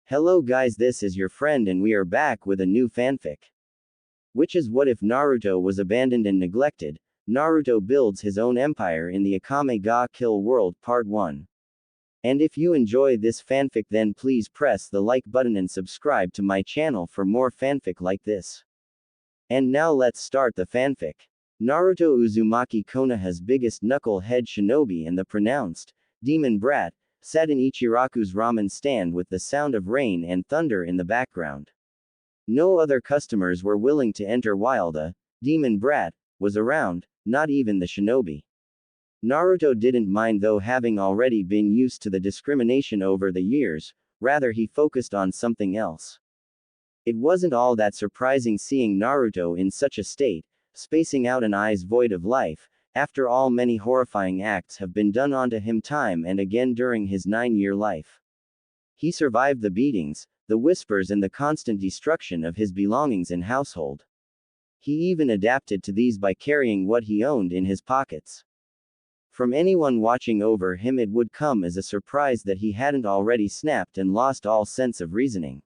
Hello guys, this is your friend and we are back with a new fanfic. Which is what if Naruto was abandoned and neglected? Naruto builds his own empire in the Akame ga Kill world part 1. And if you enjoy this fanfic then please press the like button and subscribe to my channel for more fanfic like this. And now let's start the fanfic. Naruto Uzumaki Konoha's biggest knucklehead shinobi and the pronounced demon brat sat in Ichiraku's ramen stand with the sound of rain and thunder in the background. No other customers were willing to enter while the demon brat was around, not even the shinobi. Naruto didn't mind though, having already been used to the discrimination over the years, rather he focused on something else. It wasn't all that surprising seeing Naruto in such a state, spacing out and eyes void of life. After all, many horrifying acts have been done onto him time and again during his 9-year life. He survived the beatings, the whispers and the constant destruction of his belongings and household. He even adapted to these by carrying what he owned in his pockets. From anyone watching over him it would come as a surprise that he hadn't already snapped and lost all sense of reasoning.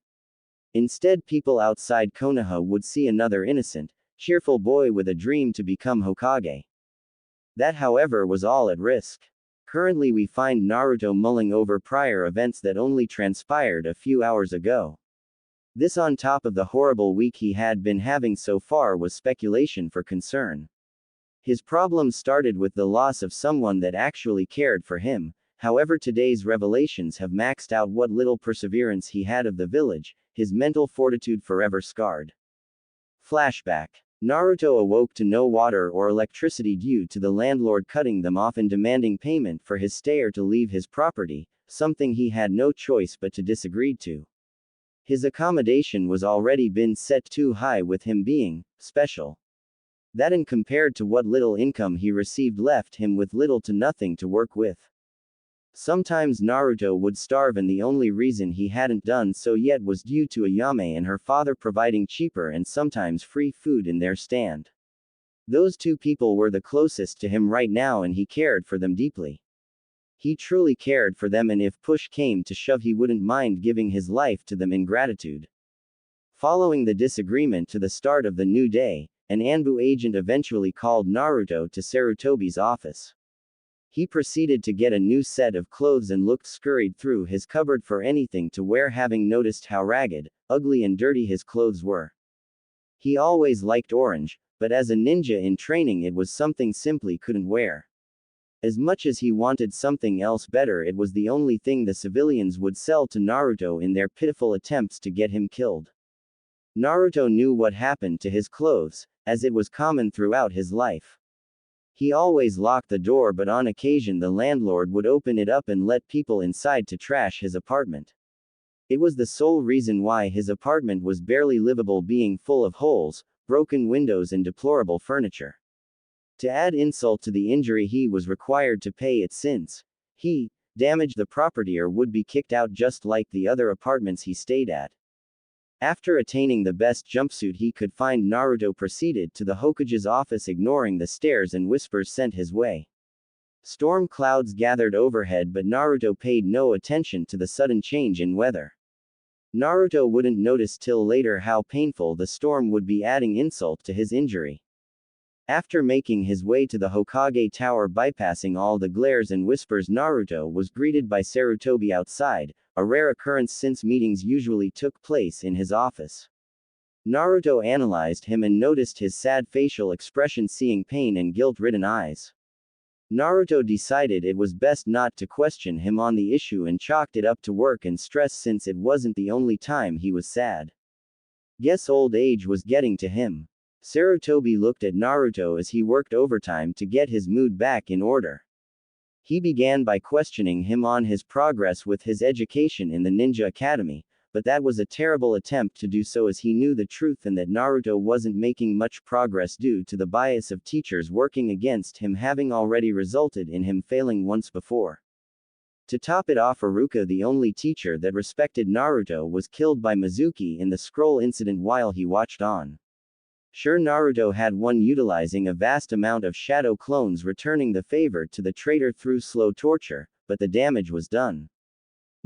Instead, people outside Konoha would see another innocent, cheerful boy with a dream to become Hokage. That, however, was all at risk. Currently we find Naruto mulling over prior events that only transpired a few hours ago. This on top of the horrible week he had been having so far was speculation for concern. His problems started with the loss of someone that actually cared for him, however today's revelations have maxed out what little perseverance he had of the village, his mental fortitude forever scarred. Flashback. Naruto awoke to no water or electricity due to the landlord cutting them off and demanding payment for his stay or to leave his property, something he had no choice but to disagree to. His accommodation was already been set too high with him being special. That and compared to what little income he received left him with little to nothing to work with. Sometimes Naruto would starve and the only reason he hadn't done so yet was due to Ayame and her father providing cheaper and sometimes free food in their stand. Those two people were the closest to him right now and he cared for them deeply. He truly cared for them and if push came to shove he wouldn't mind giving his life to them in gratitude. Following the disagreement to the start of the new day, an Anbu agent eventually called Naruto to Sarutobi's office. He proceeded to get a new set of clothes and looked scurried through his cupboard for anything to wear, having noticed how ragged, ugly and dirty his clothes were. He always liked orange, but as a ninja in training it was something simply couldn't wear. As much as he wanted something else better, it was the only thing the civilians would sell to Naruto in their pitiful attempts to get him killed. Naruto knew what happened to his clothes, as it was common throughout his life. He always locked the door, but on occasion the landlord would open it up and let people inside to trash his apartment. It was the sole reason why his apartment was barely livable, being full of holes, broken windows and deplorable furniture. To add insult to the injury, he was required to pay it since he damaged the property or would be kicked out just like the other apartments he stayed at. After attaining the best jumpsuit he could find, Naruto proceeded to the Hokage's office, ignoring the stares and whispers sent his way. Storm clouds gathered overhead, but Naruto paid no attention to the sudden change in weather. Naruto wouldn't notice till later how painful the storm would be, adding insult to his injury. After making his way to the Hokage Tower, bypassing all the glares and whispers, Naruto was greeted by Sarutobi outside, a rare occurrence since meetings usually took place in his office. Naruto analyzed him and noticed his sad facial expression, seeing pain and guilt-ridden eyes. Naruto decided it was best not to question him on the issue and chalked it up to work and stress, since it wasn't the only time he was sad. Guess old age was getting to him. Sarutobi looked at Naruto as he worked overtime to get his mood back in order. He began by questioning him on his progress with his education in the Ninja Academy, but that was a terrible attempt to do so, as he knew the truth and that Naruto wasn't making much progress due to the bias of teachers working against him, having already resulted in him failing once before. To top it off, Iruka, the only teacher that respected Naruto, was killed by Mizuki in the scroll incident while he watched on. Sure, Naruto had won utilizing a vast amount of shadow clones, returning the favor to the traitor through slow torture, but the damage was done.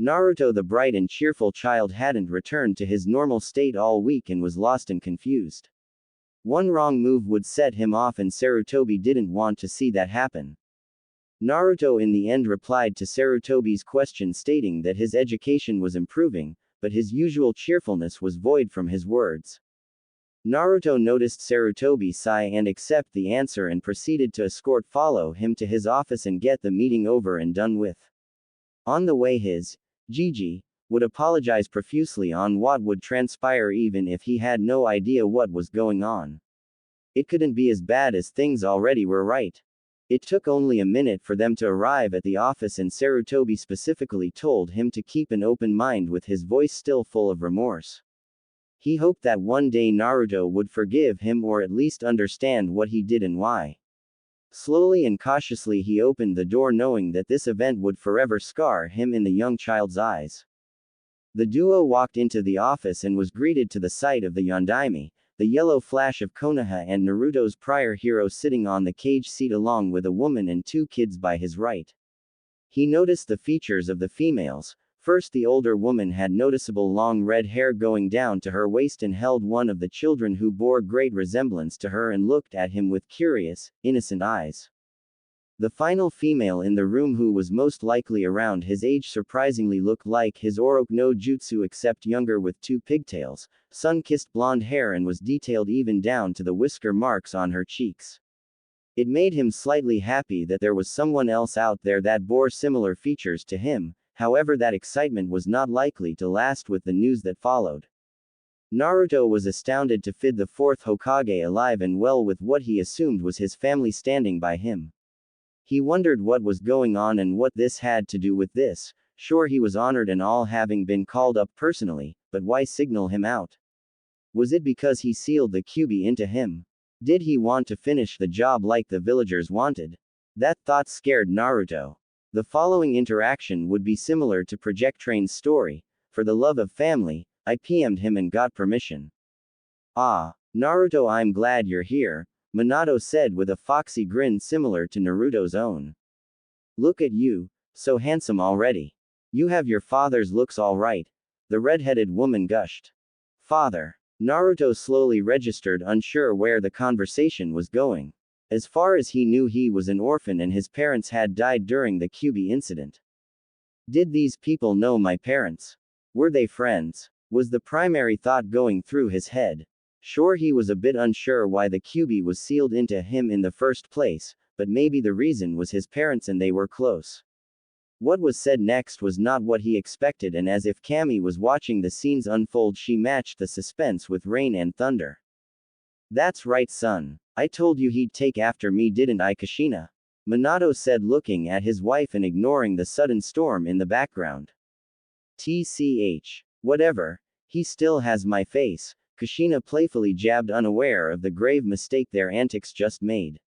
Naruto, the bright and cheerful child, hadn't returned to his normal state all week and was lost and confused. One wrong move would set him off, and Sarutobi didn't want to see that happen. Naruto in the end replied to Sarutobi's question, stating that his education was improving, but his usual cheerfulness was void from his words. Naruto noticed Sarutobi sigh and accept the answer and proceeded to follow him to his office and get the meeting over and done with. On the way, his Gigi would apologize profusely on what would transpire even if he had no idea what was going on. It couldn't be as bad as things already were, right? It took only a minute for them to arrive at the office, and Sarutobi specifically told him to keep an open mind, with his voice still full of remorse. He hoped that one day Naruto would forgive him, or at least understand what he did and why. Slowly and cautiously he opened the door, knowing that this event would forever scar him in the young child's eyes. The duo walked into the office and was greeted to the sight of the Yondaime, the yellow flash of Konoha, and Naruto's prior hero sitting on the cage seat along with a woman and two kids by his right. He noticed the features of the females. First, the older woman had noticeable long red hair going down to her waist and held one of the children, who bore great resemblance to her and looked at him with curious, innocent eyes. The final female in the room, who was most likely around his age, surprisingly looked like his Oroku no Jutsu except younger, with two pigtails, sun-kissed blonde hair, and was detailed even down to the whisker marks on her cheeks. It made him slightly happy that there was someone else out there that bore similar features to him. However, that excitement was not likely to last with the news that followed. Naruto was astounded to find the fourth Hokage alive and well, with what he assumed was his family standing by him. He wondered what was going on and what this had to do with this. Sure, he was honored and all, having been called up personally, but why signal him out? Was it because he sealed the Kyuubi into him? Did he want to finish the job like the villagers wanted? That thought scared Naruto. The following interaction would be similar to Project Train's story. For the love of family, I PM'd him and got permission. Ah, Naruto, I'm glad you're here, Minato said with a foxy grin similar to Naruto's own. Look at you, so handsome already. You have your father's looks all right, the red-headed woman gushed. Father. Naruto slowly registered, unsure where the conversation was going. As far as he knew, he was an orphan and his parents had died during the Kyuubi incident. Did these people know my parents? Were they friends? Was the primary thought going through his head. Sure, he was a bit unsure why the Kyuubi was sealed into him in the first place, but maybe the reason was his parents and they were close. What was said next was not what he expected, and as if Kami was watching the scenes unfold, she matched the suspense with rain and thunder. That's right, son. I told you he'd take after me, didn't I, Kushina? Minato said, looking at his wife and ignoring the sudden storm in the background. TCH. Whatever. He still has my face, Kushina playfully jabbed, unaware of the grave mistake their antics just made.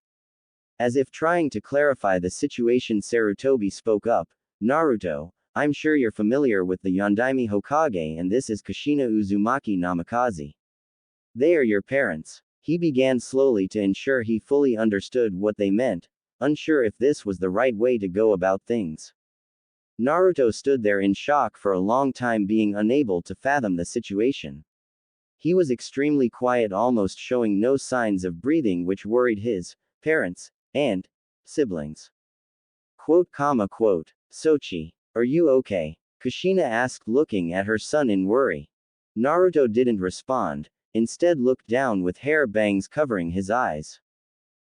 As if trying to clarify the situation, Sarutobi spoke up. Naruto, I'm sure you're familiar with the Yondaime Hokage, and this is Kushina Uzumaki Namikaze. They are your parents. He began slowly to ensure he fully understood what they meant, unsure if this was the right way to go about things. Naruto stood there in shock for a long time, being unable to fathom the situation. He was extremely quiet, almost showing no signs of breathing, which worried his parents and siblings. Quote. Sochi, are you okay? Kushina asked, looking at her son in worry. Naruto didn't respond, instead looked down with hair bangs covering his eyes.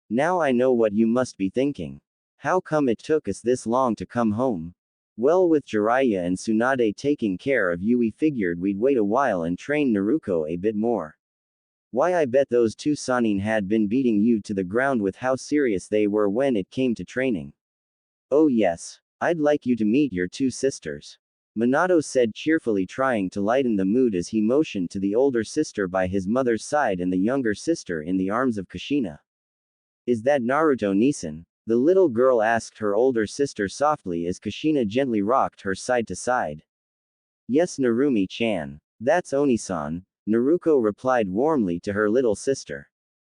Now I know what you must be thinking. How come it took us this long to come home? Well, with Jiraiya and Tsunade taking care of you, we figured we'd wait a while and train Naruto a bit more. Why, I bet those two Sannin had been beating you to the ground with how serious they were when it came to training. Oh yes, I'd like you to meet your two sisters. Minato said cheerfully, trying to lighten the mood as he motioned to the older sister by his mother's side and the younger sister in the arms of Kushina. Is that Naruto-Nisan? The little girl asked her older sister softly as Kushina gently rocked her side to side. Yes, Narumi-chan. That's Oni-san, Naruko replied warmly to her little sister.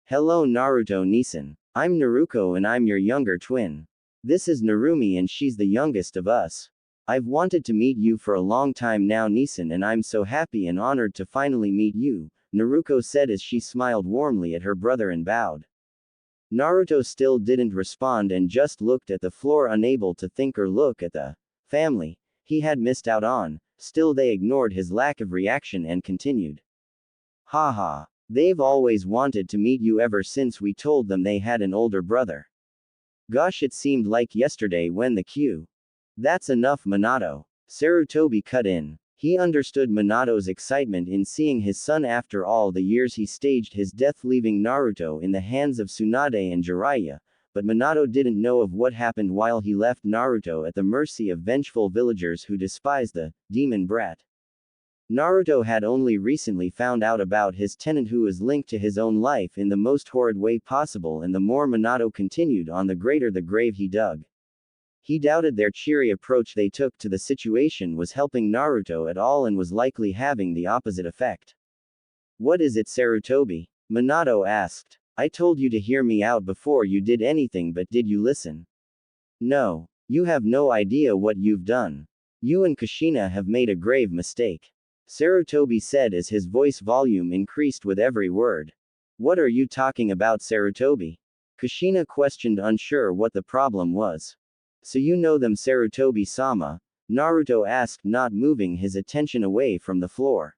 Hello, Naruto-Nisan. I'm Naruko and I'm your younger twin. This is Narumi and she's the youngest of us. I've wanted to meet you for a long time now, Nisan, and I'm so happy and honored to finally meet you, Naruto said as she smiled warmly at her brother and bowed. Naruto still didn't respond and just looked at the floor, unable to think or look at the family he had missed out on. Still, they ignored his lack of reaction and continued. Haha. They've always wanted to meet you ever since we told them they had an older brother. Gosh, it seemed like yesterday when the Q. That's enough, Minato. Sarutobi cut in. He understood Minato's excitement in seeing his son after all the years he staged his death, leaving Naruto in the hands of Tsunade and Jiraiya, but Minato didn't know of what happened while he left Naruto at the mercy of vengeful villagers who despised the demon brat. Naruto had only recently found out about his tenant, who was linked to his own life in the most horrid way possible, and the more Minato continued on, the greater the grave he dug. He doubted their cheery approach they took to the situation was helping Naruto at all and was likely having the opposite effect. What is it, Sarutobi? Minato asked. I told you to hear me out before you did anything, but did you listen? No. You have no idea what you've done. You and Kushina have made a grave mistake. Sarutobi said as his voice volume increased with every word. What are you talking about, Sarutobi? Kushina questioned, unsure what the problem was. So you know them, Sarutobi-sama? Naruto asked, not moving his attention away from the floor.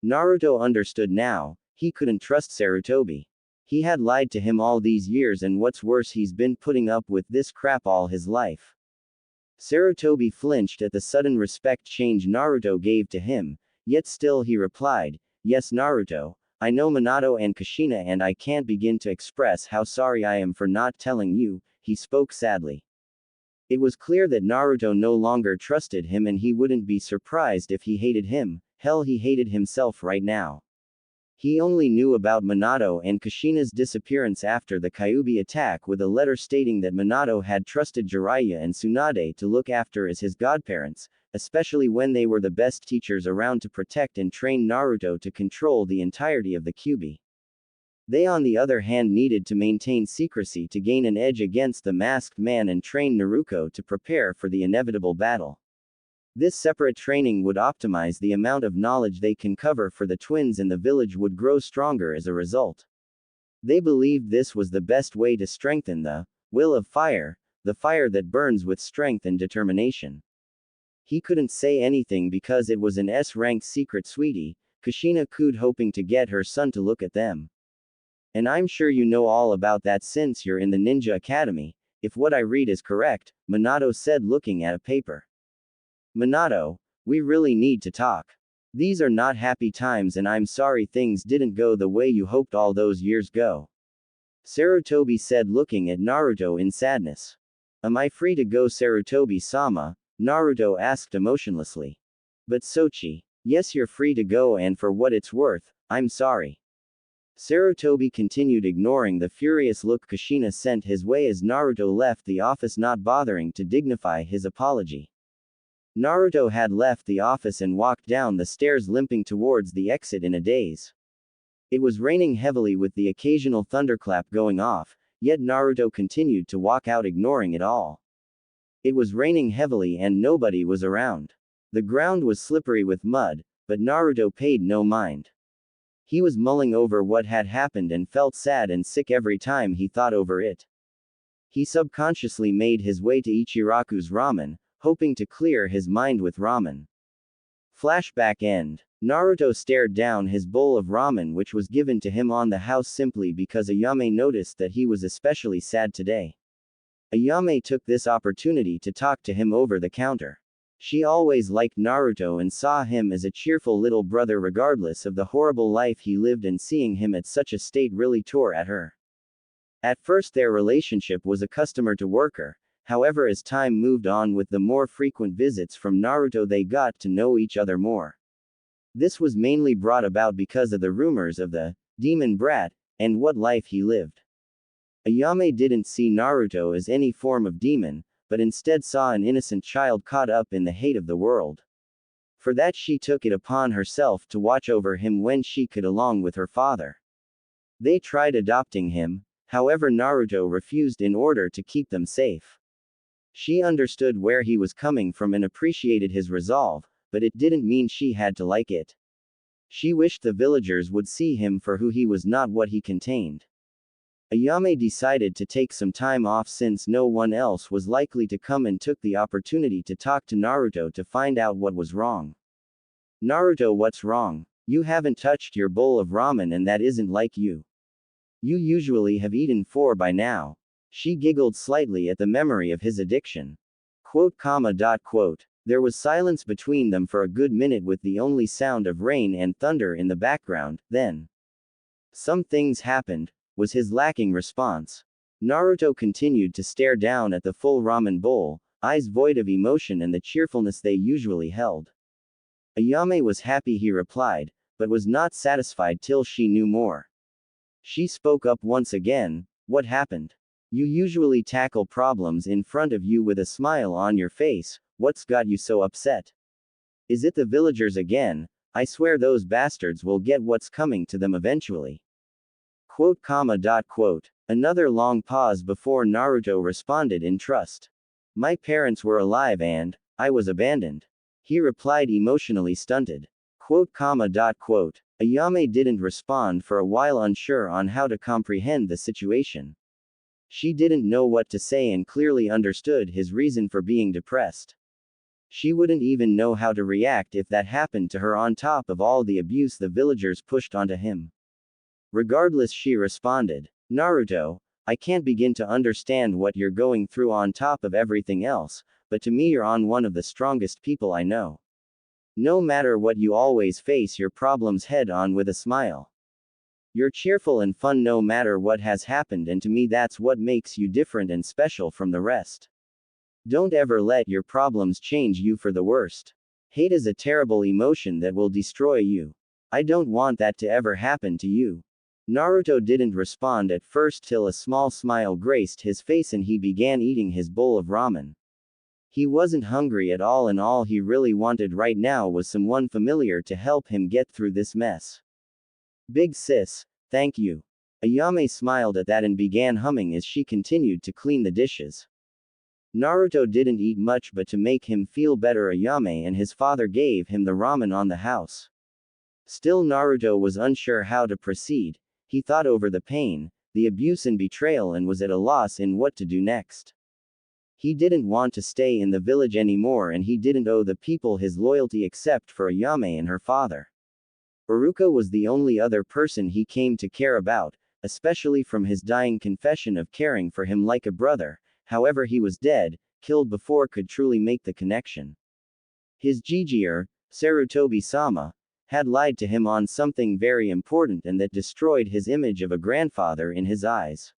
Naruto understood now. He couldn't trust Sarutobi. He had lied to him all these years, and what's worse, he's been putting up with this crap all his life. Sarutobi flinched at the sudden respect change Naruto gave to him, yet still he replied, Yes, Naruto, I know Minato and Kushina, and I can't begin to express how sorry I am for not telling you, he spoke sadly. It was clear that Naruto no longer trusted him, and he wouldn't be surprised if he hated him. Hell, he hated himself right now. He only knew about Minato and Kushina's disappearance after the Kyuubi attack, with a letter stating that Minato had trusted Jiraiya and Tsunade to look after as his godparents, especially when they were the best teachers around to protect and train Naruto to control the entirety of the Kyuubi. They, on the other hand, needed to maintain secrecy to gain an edge against the masked man and train Naruto to prepare for the inevitable battle. This separate training would optimize the amount of knowledge they can cover, for the twins in the village would grow stronger as a result. They believed this was the best way to strengthen the will of fire, the fire that burns with strength and determination. He couldn't say anything because it was an S-rank secret, sweetie, Kushina cooed, hoping to get her son to look at them. And I'm sure you know all about that since you're in the Ninja Academy, if what I read is correct, Minato said, looking at a paper. Minato, we really need to talk. These are not happy times, and I'm sorry things didn't go the way you hoped all those years ago. Sarutobi said, looking at Naruto in sadness. Am I free to go, Sarutobi-sama? Naruto asked emotionlessly. But Sochi, yes, you're free to go, and for what it's worth, I'm sorry. Sarutobi continued, ignoring the furious look Kushina sent his way as Naruto left the office, not bothering to dignify his apology. Naruto had left the office and walked down the stairs, limping towards the exit in a daze. It was raining heavily with the occasional thunderclap going off, yet Naruto continued to walk out, ignoring it all. It was raining heavily and nobody was around. The ground was slippery with mud, but Naruto paid no mind. He was mulling over what had happened and felt sad and sick every time he thought over it. He subconsciously made his way to Ichiraku's ramen, hoping to clear his mind with ramen. Flashback end. Naruto stared down his bowl of ramen, which was given to him on the house simply because Ayame noticed that he was especially sad today. Ayame took this opportunity to talk to him over the counter. She always liked Naruto and saw him as a cheerful little brother regardless of the horrible life he lived, and seeing him at such a state really tore at her. At first their relationship was a customer to worker, however as time moved on with the more frequent visits from Naruto they got to know each other more. This was mainly brought about because of the rumors of the demon brat, and what life he lived. Ayame didn't see Naruto as any form of demon, but instead saw an innocent child caught up in the hate of the world. For that she took it upon herself to watch over him when she could, along with her father. They tried adopting him, however Naruto refused in order to keep them safe. She understood where he was coming from and appreciated his resolve, but it didn't mean she had to like it. She wished the villagers would see him for who he was, not what he contained. Akame decided to take some time off since no one else was likely to come, and took the opportunity to talk to Naruto to find out what was wrong. Naruto, what's wrong? You haven't touched your bowl of ramen, and that isn't like you. You usually have eaten 4 by now. She giggled slightly at the memory of his addiction. Quote. There was silence between them for a good minute, with the only sound of rain and thunder in the background. Then, some things happened, was his lacking response. Naruto continued to stare down at the full ramen bowl, eyes void of emotion and the cheerfulness they usually held. Akame was happy, he replied, but was not satisfied till she knew more. She spoke up once again. What happened? You usually tackle problems in front of you with a smile on your face. What's got you so upset? Is it the villagers again? I swear those bastards will get what's coming to them eventually. Quote. Another long pause before Naruto responded in trust. My parents were alive and I was abandoned. He replied, emotionally stunted. Quote. Akame didn't respond for a while, unsure on how to comprehend the situation. She didn't know what to say and clearly understood his reason for being depressed. She wouldn't even know how to react if that happened to her, on top of all the abuse the villagers pushed onto him. Regardless, she responded, Naruto, I can't begin to understand what you're going through, on top of everything else, but to me you're on one of the strongest people I know. No matter what, you always face your problems head on with a smile. You're cheerful and fun no matter what has happened, and to me that's what makes you different and special from the rest. Don't ever let your problems change you for the worst. Hate is a terrible emotion that will destroy you. I don't want that to ever happen to you. Naruto didn't respond at first, till a small smile graced his face and he began eating his bowl of ramen. He wasn't hungry at all, and all he really wanted right now was someone familiar to help him get through this mess. Big sis, thank you. Akame smiled at that and began humming as she continued to clean the dishes. Naruto didn't eat much, but to make him feel better, Akame and his father gave him the ramen on the house. Still, Naruto was unsure how to proceed. He thought over the pain, the abuse and betrayal, and was at a loss in what to do next. He didn't want to stay in the village anymore, and he didn't owe the people his loyalty except for Akame and her father. Iruka was the only other person he came to care about, especially from his dying confession of caring for him like a brother. However, he was dead, killed before could truly make the connection. His Jijier, Sarutobi-sama, had lied to him on something very important, and that destroyed his image of a grandfather in his eyes.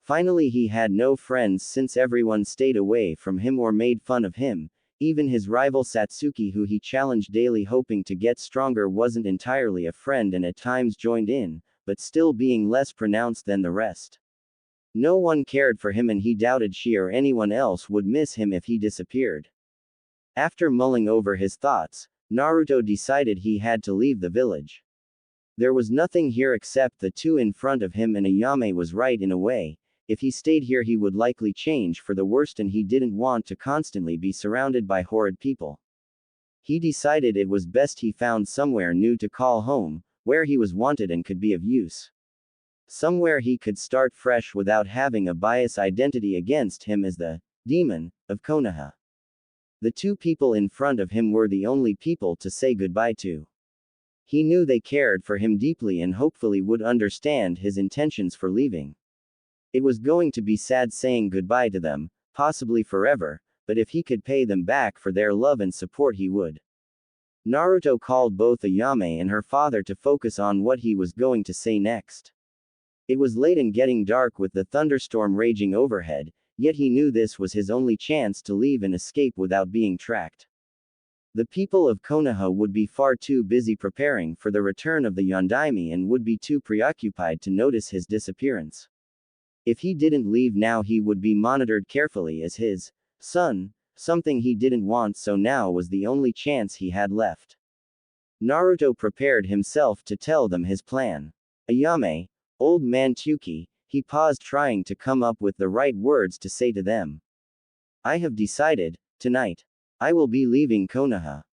Finally, he had no friends since everyone stayed away from him or made fun of him. Even his rival Satsuki, who he challenged daily hoping to get stronger, wasn't entirely a friend and at times joined in, but still being less pronounced than the rest. No one cared for him, and he doubted she or anyone else would miss him if he disappeared. After mulling over his thoughts, Naruto decided he had to leave the village. There was nothing here except the two in front of him, and Akame was right in a way. If he stayed here, he would likely change for the worst, and he didn't want to constantly be surrounded by horrid people. He decided it was best he found somewhere new to call home, where he was wanted and could be of use. Somewhere he could start fresh without having a bias identity against him as the demon of Konoha. The two people in front of him were the only people to say goodbye to. He knew they cared for him deeply and hopefully would understand his intentions for leaving. It was going to be sad saying goodbye to them, possibly forever, but if he could pay them back for their love and support, he would. Naruto called both Akame and her father to focus on what he was going to say next. It was late and getting dark with the thunderstorm raging overhead, yet he knew this was his only chance to leave and escape without being tracked. The people of Konoha would be far too busy preparing for the return of the Yondaime and would be too preoccupied to notice his disappearance. If he didn't leave now, he would be monitored carefully as his son, something he didn't want, so now was the only chance he had left. Naruto prepared himself to tell them his plan. Akame, old man Tsuki, he paused, trying to come up with the right words to say to them. I have decided, tonight. I will be leaving Konoha.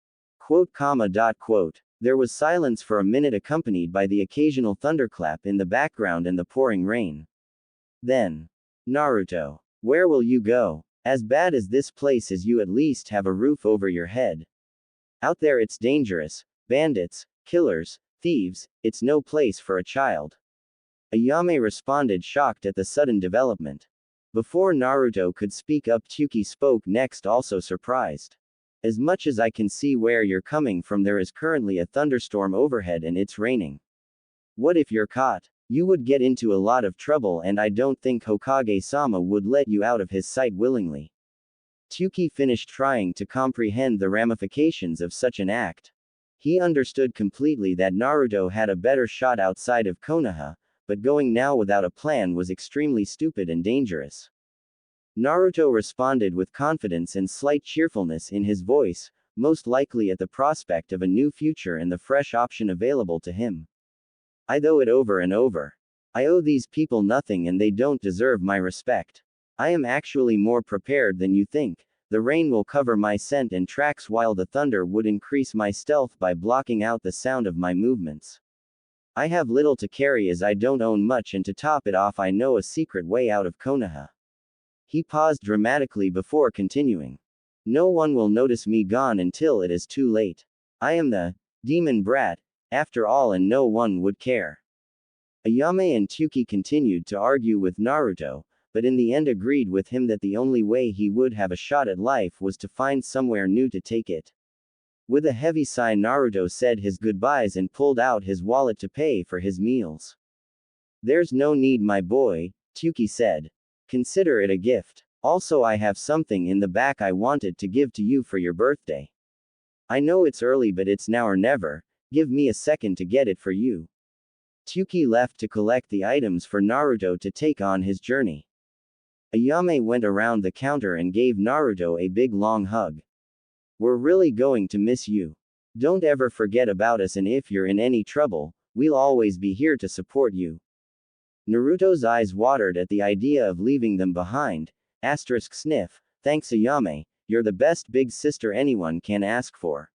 Quote, comma, dot, quote. There was silence for a minute accompanied by the occasional thunderclap in the background and the pouring rain. Then. Naruto. Where will you go? As bad as this place is, you at least have a roof over your head. Out there it's dangerous. Bandits, killers, thieves, it's no place for a child. Ayame responded, shocked at the sudden development. Before Naruto could speak up, Tsuki spoke next, also surprised. As much as I can see where you're coming from, there is currently a thunderstorm overhead and it's raining. What if you're caught? You would get into a lot of trouble, and I don't think Hokage-sama would let you out of his sight willingly. Tsuki finished trying to comprehend the ramifications of such an act. He understood completely that Naruto had a better shot outside of Konoha, but going now without a plan was extremely stupid and dangerous. Naruto responded with confidence and slight cheerfulness in his voice, most likely at the prospect of a new future and the fresh option available to him. I owe it over and over. I owe these people nothing and they don't deserve my respect. I am actually more prepared than you think. The rain will cover my scent and tracks while the thunder would increase my stealth by blocking out the sound of my movements. I have little to carry as I don't own much, and to top it off I know a secret way out of Konoha. He paused dramatically before continuing. No one will notice me gone until it is too late. I am the demon brat, after all, and no one would care. Ayame and Tsuki continued to argue with Naruto, but in the end agreed with him that the only way he would have a shot at life was to find somewhere new to take it. With a heavy sigh, Naruto said his goodbyes and pulled out his wallet to pay for his meals. There's no need, my boy, Tsuki said. Consider it a gift. Also, I have something in the back I wanted to give to you for your birthday. I know it's early, but it's now or never. Give me a second to get it for you. Tsuki left to collect the items for Naruto to take on his journey. Ayame went around the counter and gave Naruto a big long hug. We're really going to miss you. Don't ever forget about us, and if you're in any trouble, we'll always be here to support you. Naruto's eyes watered at the idea of leaving them behind. Sniff, thanks Ayame, you're the best big sister anyone can ask for.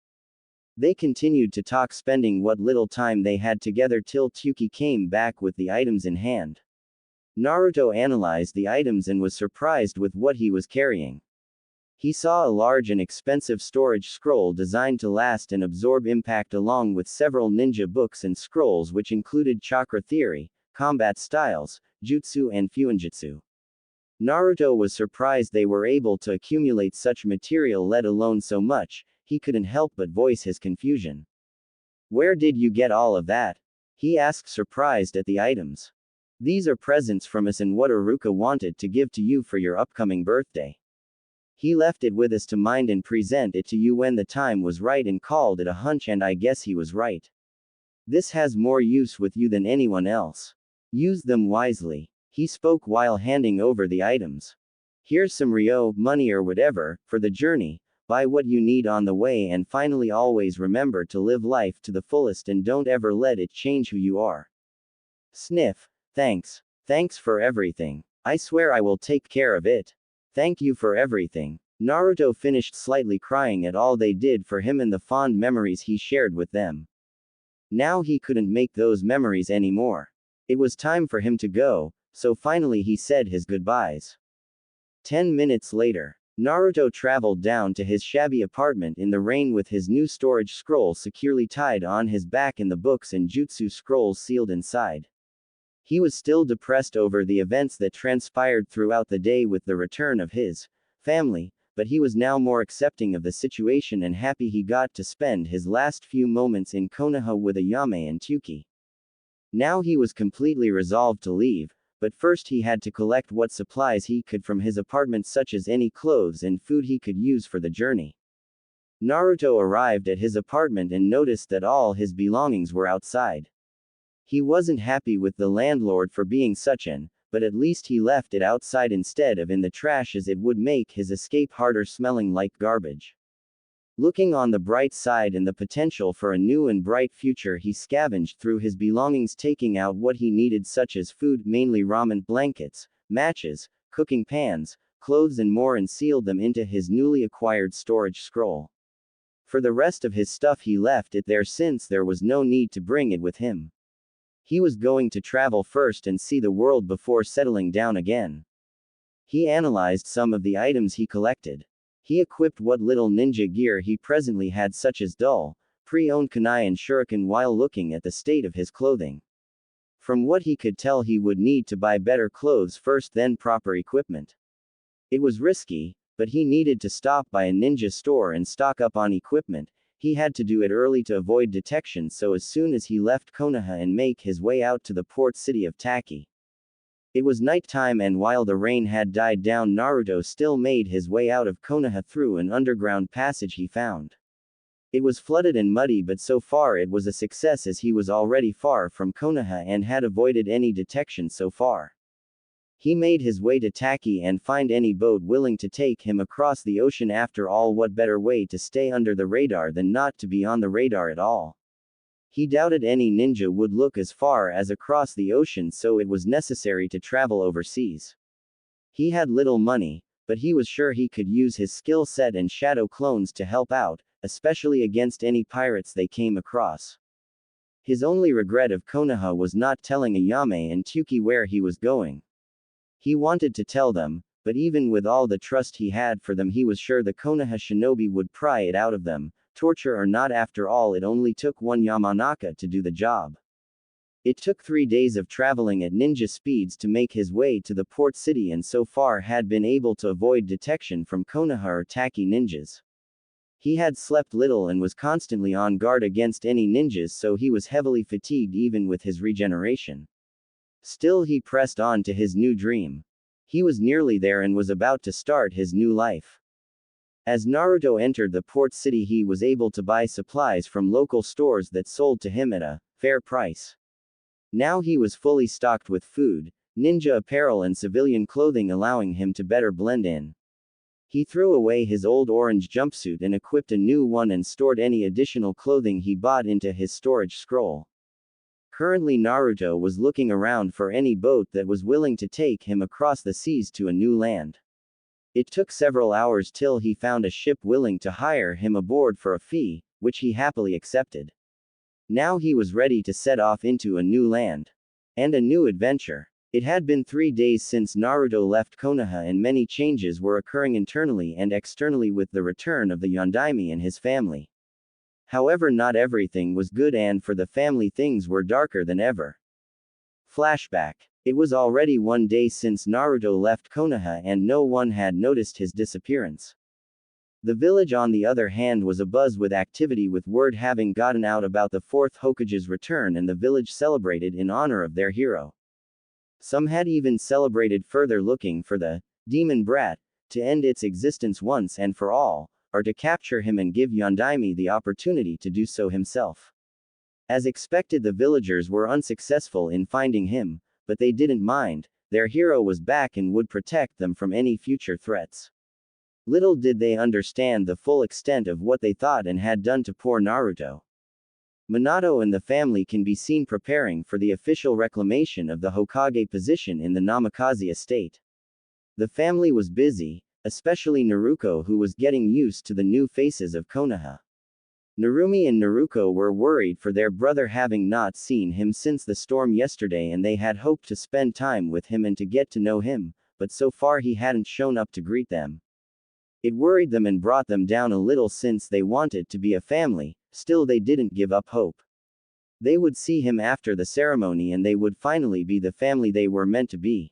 They continued to talk, spending what little time they had together till Tsuki came back with the items in hand. Naruto analyzed the items and was surprised with what he was carrying. He saw a large and expensive storage scroll designed to last and absorb impact, along with several ninja books and scrolls which included chakra theory, combat styles, jutsu and fuinjutsu. Naruto was surprised they were able to accumulate such material, let alone so much. He couldn't help but voice his confusion. Where did you get all of that? He asked, surprised at the items. These are presents from us and what Iruka wanted to give to you for your upcoming birthday. He left it with us to mind and present it to you when the time was right, and called it a hunch, and I guess he was right. This has more use with you than anyone else. Use them wisely. He spoke while handing over the items. Here's some ryo, money or whatever, for the journey. Buy what you need on the way, and finally always remember to live life to the fullest and don't ever let it change who you are. Sniff. Thanks. Thanks for everything. I swear I will take care of it. Thank you for everything. Naruto finished, slightly crying at all they did for him and the fond memories he shared with them. Now he couldn't make those memories anymore. It was time for him to go, so finally he said his goodbyes. 10 minutes later. Naruto traveled down to his shabby apartment in the rain with his new storage scroll securely tied on his back and the books and jutsu scrolls sealed inside. He was still depressed over the events that transpired throughout the day with the return of his family, but he was now more accepting of the situation and happy he got to spend his last few moments in Konoha with Ayame and Tsuki. Now he was completely resolved to leave, but first he had to collect what supplies he could from his apartment, such as any clothes and food he could use for the journey. Naruto arrived at his apartment and noticed that all his belongings were outside. He wasn't happy with the landlord for being such an, but at least he left it outside instead of in the trash, as it would make his escape harder, smelling like garbage. Looking on the bright side and the potential for a new and bright future, he scavenged through his belongings, taking out what he needed, such as food, mainly ramen, blankets, matches, cooking pans, clothes and more and sealed them into his newly acquired storage scroll. For the rest of his stuff he left it there since there was no need to bring it with him. He was going to travel first and see the world before settling down again. He analyzed some of the items he collected. He equipped what little ninja gear he presently had such as dull, pre-owned kunai and shuriken while looking at the state of his clothing. From what he could tell he would need to buy better clothes first then proper equipment. It was risky, but he needed to stop by a ninja store and stock up on equipment. He had to do it early to avoid detection so as soon as he left Konoha and make his way out to the port city of Taki. It was night time and while the rain had died down Naruto still made his way out of Konoha through an underground passage he found. It was flooded and muddy but so far it was a success as he was already far from Konoha and had avoided any detection so far. He made his way to Taki and find any boat willing to take him across the ocean. After all, what better way to stay under the radar than not to be on the radar at all? He doubted any ninja would look as far as across the ocean, so it was necessary to travel overseas. He had little money, but he was sure he could use his skill set and shadow clones to help out, especially against any pirates they came across. His only regret of Konoha was not telling Akame and Tuki where he was going. He wanted to tell them, but even with all the trust he had for them he was sure the Konoha shinobi would pry it out of them, torture or not. After all, it only took one Yamanaka to do the job. It took 3 days of traveling at ninja speeds to make his way to the port city and so far had been able to avoid detection from Konoha or Taki ninjas. He had slept little and was constantly on guard against any ninjas, so he was heavily fatigued even with his regeneration. Still he pressed on to his new dream. He was nearly there and was about to start his new life. As Naruto entered the port city he was able to buy supplies from local stores that sold to him at a fair price. Now he was fully stocked with food, ninja apparel and civilian clothing, allowing him to better blend in. He threw away his old orange jumpsuit and equipped a new one and stored any additional clothing he bought into his storage scroll. Currently Naruto was looking around for any boat that was willing to take him across the seas to a new land. It took several hours till he found a ship willing to hire him aboard for a fee, which he happily accepted. Now he was ready to set off into a new land. And a new adventure. It had been 3 days since Naruto left Konoha and many changes were occurring internally and externally with the return of the Yondaime and his family. However, not everything was good and for the family things were darker than ever. Flashback. It was already 1 day since Naruto left Konoha and no one had noticed his disappearance. The village on the other hand was abuzz with activity, with word having gotten out about the 4th Hokage's return and the village celebrated in honor of their hero. Some had even celebrated further, looking for the demon brat to end its existence once and for all, or to capture him and give Yondaime the opportunity to do so himself. As expected, the villagers were unsuccessful in finding him, but they didn't mind, their hero was back and would protect them from any future threats. Little did they understand the full extent of what they thought and had done to poor Naruto. Minato and the family can be seen preparing for the official reclamation of the Hokage position in the Namikaze estate. The family was busy, especially Naruto, who was getting used to the new faces of Konoha. Narumi and Naruko were worried for their brother, having not seen him since the storm yesterday, and they had hoped to spend time with him and to get to know him, but so far he hadn't shown up to greet them. It worried them and brought them down a little since they wanted to be a family, still they didn't give up hope. They would see him after the ceremony and they would finally be the family they were meant to be.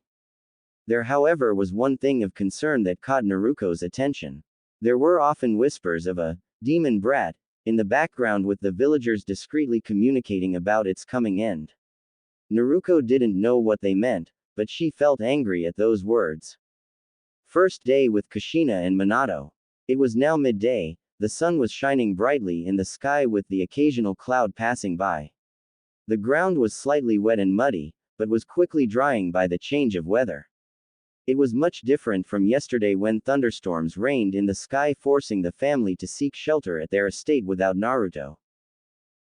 There, however, was one thing of concern that caught Naruko's attention. There were often whispers of a demon brat in the background, with the villagers discreetly communicating about its coming end. Naruko didn't know what they meant, but she felt angry at those words. First day with Kushina and Minato. It was now midday, the sun was shining brightly in the sky with the occasional cloud passing by. The ground was slightly wet and muddy, but was quickly drying by the change of weather. It was much different from yesterday when thunderstorms rained in the sky, forcing the family to seek shelter at their estate without Naruto.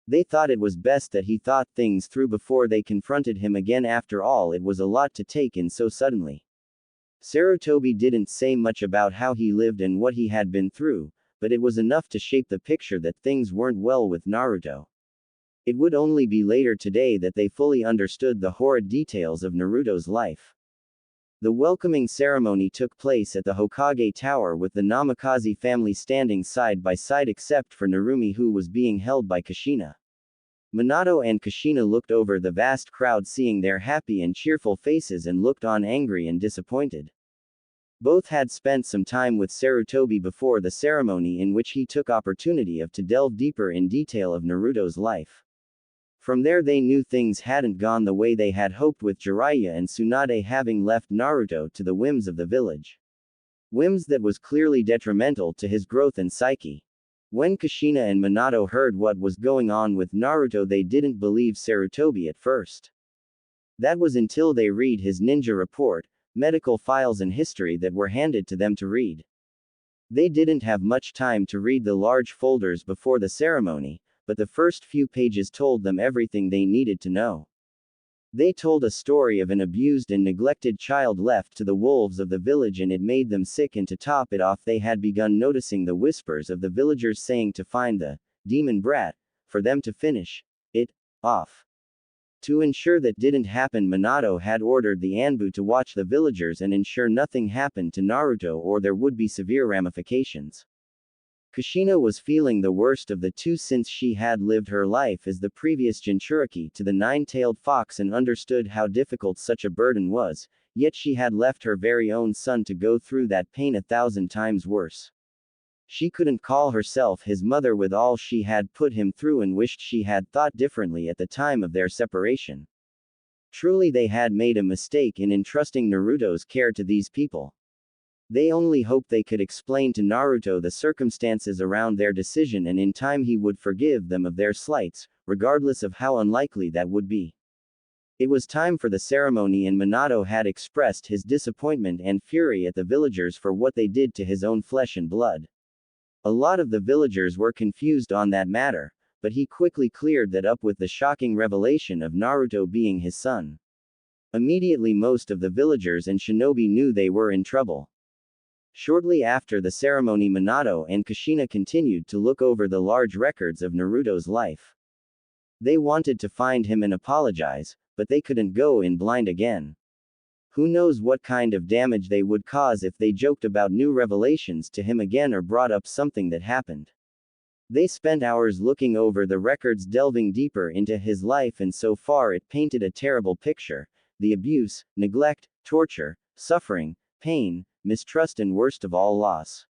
They thought it was best that he thought things through before they confronted him again. After all, it was a lot to take in so suddenly. Sarutobi didn't say much about how he lived and what he had been through, but it was enough to shape the picture that things weren't well with Naruto. It would only be later today that they fully understood the horrid details of Naruto's life. The welcoming ceremony took place at the Hokage Tower with the Namikaze family standing side by side except for Narumi, who was being held by Kushina. Minato and Kushina looked over the vast crowd, seeing their happy and cheerful faces, and looked on angry and disappointed. Both had spent some time with Sarutobi before the ceremony, in which he took opportunity to delve deeper in detail of Naruto's life. From there they knew things hadn't gone the way they had hoped, with Jiraiya and Tsunade having left Naruto to the whims of the village. Whims that was clearly detrimental to his growth and psyche. When Kushina and Minato heard what was going on with Naruto, they didn't believe Sarutobi at first. That was until they read his ninja report, medical files and history that were handed to them to read. They didn't have much time to read the large folders before the ceremony, but the first few pages told them everything they needed to know. They told a story of an abused and neglected child left to the wolves of the village, and it made them sick, and to top it off they had begun noticing the whispers of the villagers saying to find the demon brat, for them to finish it off. To ensure that didn't happen, Minato had ordered the Anbu to watch the villagers and ensure nothing happened to Naruto, or there would be severe ramifications. Kushina was feeling the worst of the two, since she had lived her life as the previous Jinchuriki to the nine-tailed fox and understood how difficult such a burden was, yet she had left her very own son to go through that pain 1,000 times worse. She couldn't call herself his mother with all she had put him through, and wished she had thought differently at the time of their separation. Truly they had made a mistake in entrusting Naruto's care to these people. They only hoped they could explain to Naruto the circumstances around their decision, and in time he would forgive them of their slights, regardless of how unlikely that would be. It was time for the ceremony, and Minato had expressed his disappointment and fury at the villagers for what they did to his own flesh and blood. A lot of the villagers were confused on that matter, but he quickly cleared that up with the shocking revelation of Naruto being his son. Immediately most of the villagers and shinobi knew they were in trouble. Shortly after the ceremony, Minato and Kushina continued to look over the large records of Naruto's life. They wanted to find him and apologize, but they couldn't go in blind again. Who knows what kind of damage they would cause if they joked about new revelations to him again or brought up something that happened. They spent hours looking over the records, delving deeper into his life, and so far it painted a terrible picture: the abuse, neglect, torture, suffering, pain, mistrust, and worst of all, loss.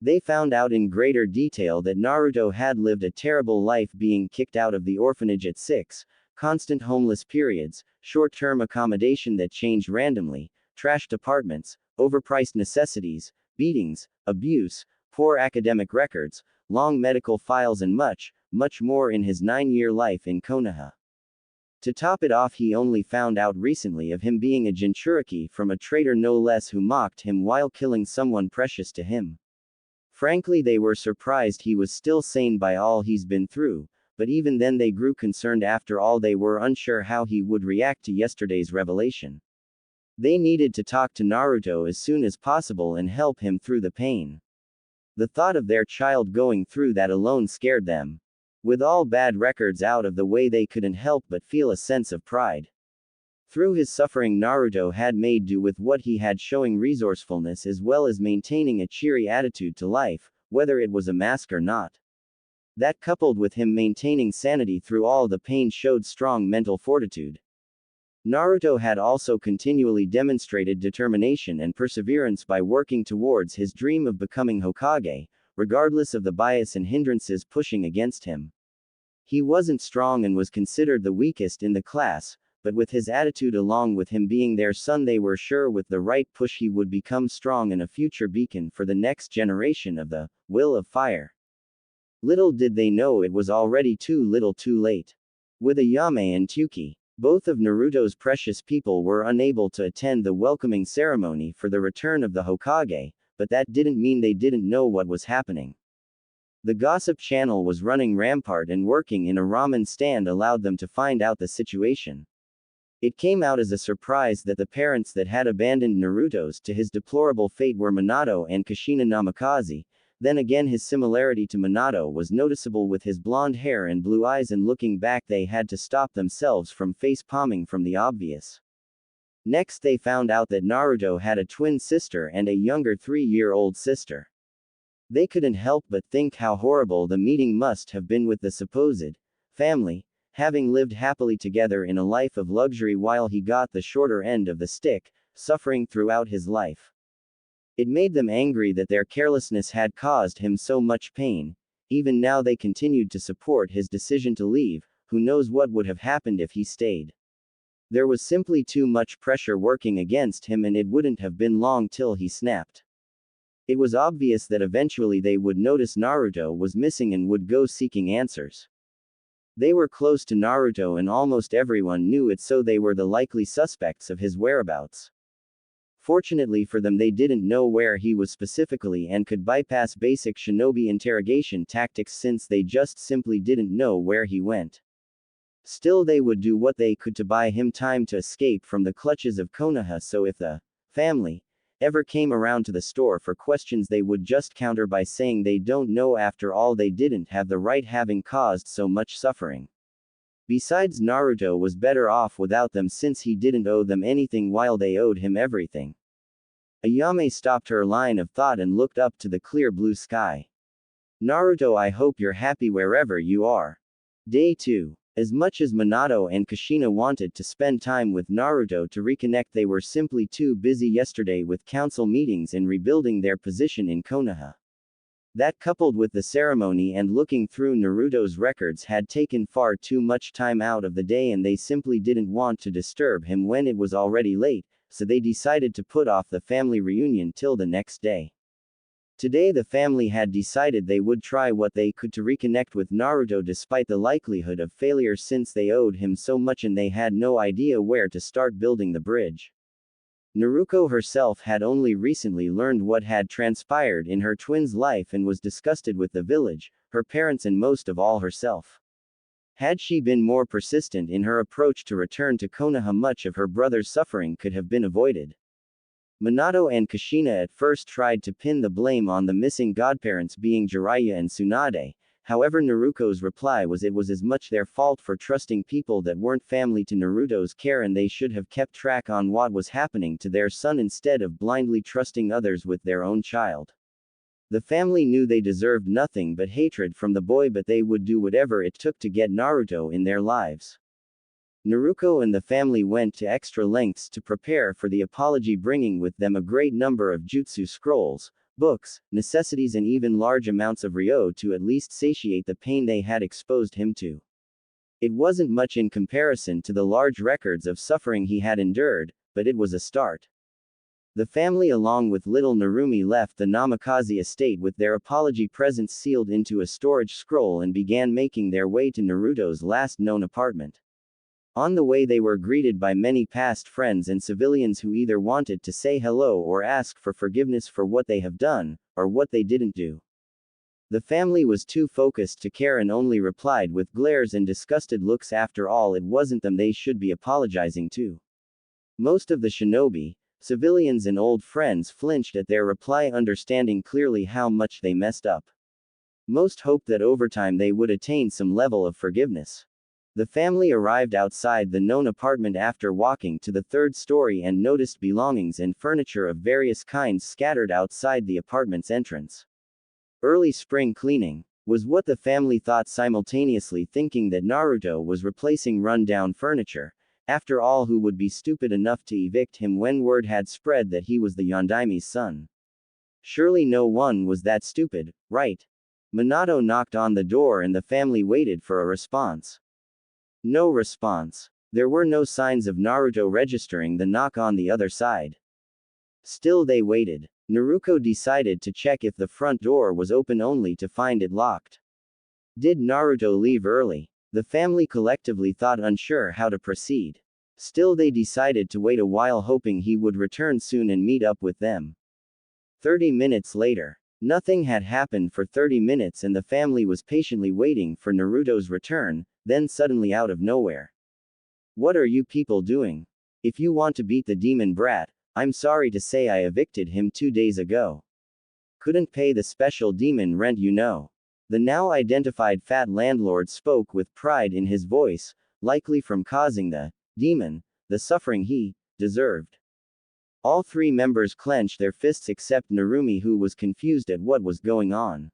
They found out in greater detail that Naruto had lived a terrible life, being kicked out of the orphanage at 6, constant homeless periods, short-term accommodation that changed randomly, trashed apartments, overpriced necessities, beatings, abuse, poor academic records, long medical files, and much, much more in his 9-year life in Konoha. To top it off, he only found out recently of him being a Jinchuriki from a traitor no less, who mocked him while killing someone precious to him. Frankly, they were surprised he was still sane by all he's been through, but even then they grew concerned. After all, they were unsure how he would react to yesterday's revelation. They needed to talk to Naruto as soon as possible and help him through the pain. The thought of their child going through that alone scared them. With all bad records out of the way, they couldn't help but feel a sense of pride. Through his suffering, Naruto had made do with what he had, showing resourcefulness as well as maintaining a cheery attitude to life, whether it was a mask or not. That, coupled with him maintaining sanity through all the pain, showed strong mental fortitude. Naruto had also continually demonstrated determination and perseverance by working towards his dream of becoming Hokage, regardless of the bias and hindrances pushing against him. He wasn't strong and was considered the weakest in the class, but with his attitude, along with him being their son, they were sure with the right push he would become strong and a future beacon for the next generation of the Will of Fire. Little did they know it was already too little too late. With Ayame and Tuki, both of Naruto's precious people, were unable to attend the welcoming ceremony for the return of the Hokage, but that didn't mean they didn't know what was happening. The gossip channel was running rampart, and working in a ramen stand allowed them to find out the situation. It came out as a surprise that the parents that had abandoned Naruto's to his deplorable fate were Minato and Kushina Namikaze. Then again, his similarity to Minato was noticeable with his blonde hair and blue eyes, and looking back they had to stop themselves from face-palming from the obvious. Next they found out that Naruto had a twin sister and a younger 3-year-old sister. They couldn't help but think how horrible the meeting must have been with the supposed family, having lived happily together in a life of luxury while he got the shorter end of the stick, suffering throughout his life. It made them angry that their carelessness had caused him so much pain. Even now they continued to support his decision to leave. Who knows what would have happened if he stayed. There was simply too much pressure working against him, and it wouldn't have been long till he snapped. It was obvious that eventually they would notice Naruto was missing and would go seeking answers. They were close to Naruto and almost everyone knew it, so they were the likely suspects of his whereabouts. Fortunately for them, they didn't know where he was specifically and could bypass basic shinobi interrogation tactics since they just simply didn't know where he went. Still, they would do what they could to buy him time to escape from the clutches of Konoha, so if the family ever came around to the store for questions, they would just counter by saying they don't know. After all, they didn't have the right, having caused so much suffering. Besides, Naruto was better off without them since he didn't owe them anything while they owed him everything. Ayame stopped her line of thought and looked up to the clear blue sky. Naruto, I hope you're happy wherever you are. Day 2. As much as Minato and Kushina wanted to spend time with Naruto to reconnect, they were simply too busy yesterday with council meetings and rebuilding their position in Konoha. That, coupled with the ceremony and looking through Naruto's records, had taken far too much time out of the day, and they simply didn't want to disturb him when it was already late, so they decided to put off the family reunion till the next day. Today the family had decided they would try what they could to reconnect with Naruto despite the likelihood of failure, since they owed him so much and they had no idea where to start building the bridge. Naruto herself had only recently learned what had transpired in her twin's life and was disgusted with the village, her parents, and most of all herself. Had she been more persistent in her approach to return to Konoha, much of her brother's suffering could have been avoided. Minato and Kushina at first tried to pin the blame on the missing godparents being Jiraiya and Tsunade. However, Naruto's reply was it was as much their fault for trusting people that weren't family to Naruto's care, and they should have kept track on what was happening to their son instead of blindly trusting others with their own child. The family knew they deserved nothing but hatred from the boy, but they would do whatever it took to get Naruto in their lives. Naruto and the family went to extra lengths to prepare for the apology, bringing with them a great number of jutsu scrolls, books, necessities, and even large amounts of ryo to at least satiate the pain they had exposed him to. It wasn't much in comparison to the large records of suffering he had endured, but it was a start. The family, along with little Narumi, left the Namikaze estate with their apology presents sealed into a storage scroll and began making their way to Naruto's last known apartment. On the way they were greeted by many past friends and civilians who either wanted to say hello or ask for forgiveness for what they have done, or what they didn't do. The family was too focused to care and only replied with glares and disgusted looks. After all, it wasn't them they should be apologizing to. Most of the shinobi, civilians, and old friends flinched at their reply, understanding clearly how much they messed up. Most hoped that over time they would attain some level of forgiveness. The family arrived outside the known apartment after walking to the third story and noticed belongings and furniture of various kinds scattered outside the apartment's entrance. Early spring cleaning was what the family thought, simultaneously thinking that Naruto was replacing run-down furniture. After all, who would be stupid enough to evict him when word had spread that he was the Yondaime's son? Surely no one was that stupid, right? Minato knocked on the door and the family waited for a response. No response. There were no signs of Naruto registering the knock on the other side. Still they waited. Naruto decided to check if the front door was open, only to find it locked. Did Naruto leave early? The family collectively thought, unsure how to proceed. Still they decided to wait a while, hoping he would return soon and meet up with them. 30 minutes later. Nothing had happened for 30 minutes and the family was patiently waiting for Naruto's return. Then suddenly, out of nowhere, What are you people doing? If you want to beat the demon brat, I'm sorry to say I evicted him 2 days ago. Couldn't pay the special demon rent, you know. The now identified fat landlord spoke with pride in his voice, likely from causing the demon the suffering he deserved. All three members clenched their fists except Narumi, who was confused at what was going on.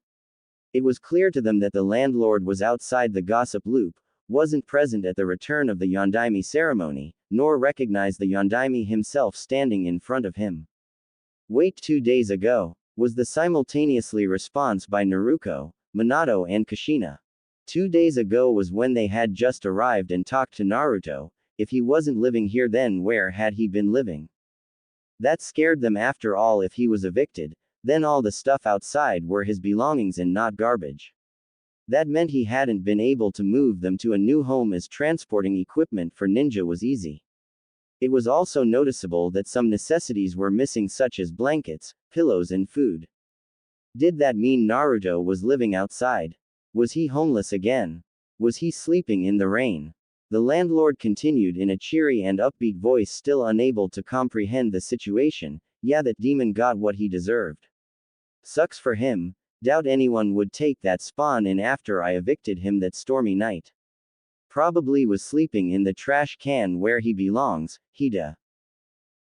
It was clear to them that the landlord was outside the gossip loop, wasn't present at the return of the Yondaime ceremony, nor recognized the Yondaime himself standing in front of him. Wait, 2 days ago, was the simultaneously response by Naruto, Minato and Kushina. 2 days ago was when they had just arrived and talked to Naruto. If he wasn't living here, then where had he been living? That scared them. After all, if he was evicted, then all the stuff outside were his belongings and not garbage. That meant he hadn't been able to move them to a new home, as transporting equipment for ninja was easy. It was also noticeable that some necessities were missing, such as blankets, pillows and food. Did that mean Naruto was living outside? Was he homeless again? Was he sleeping in the rain? The landlord continued in a cheery and upbeat voice, still unable to comprehend the situation. Yeah, that demon got what he deserved. Sucks for him. Doubt anyone would take that spawn in after I evicted him that stormy night. Probably was sleeping in the trash can where he belongs, Hida.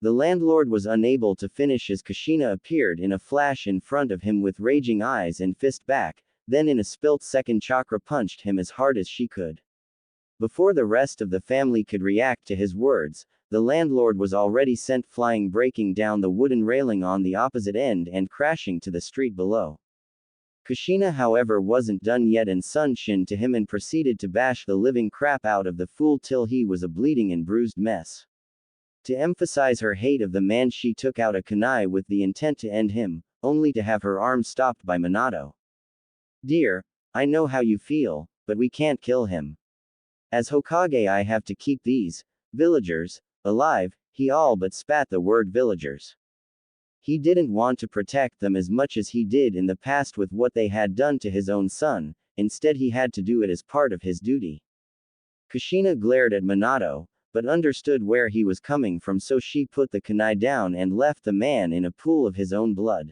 The landlord was unable to finish as Kushina appeared in a flash in front of him with raging eyes and fist back, then in a split second Chakra punched him as hard as she could. Before the rest of the family could react to his words, the landlord was already sent flying, breaking down the wooden railing on the opposite end and crashing to the street below. Kushina, however, wasn't done yet and Sun Shin to him and proceeded to bash the living crap out of the fool till he was a bleeding and bruised mess. To emphasize her hate of the man, she took out a kunai with the intent to end him, only to have her arm stopped by Minato. Dear, I know how you feel, but we can't kill him. As Hokage, I have to keep these villagers alive. He all but spat the word villagers. He didn't want to protect them as much as he did in the past with what they had done to his own son, instead he had to do it as part of his duty. Kushina glared at Minato, but understood where he was coming from, so she put the kunai down and left the man in a pool of his own blood.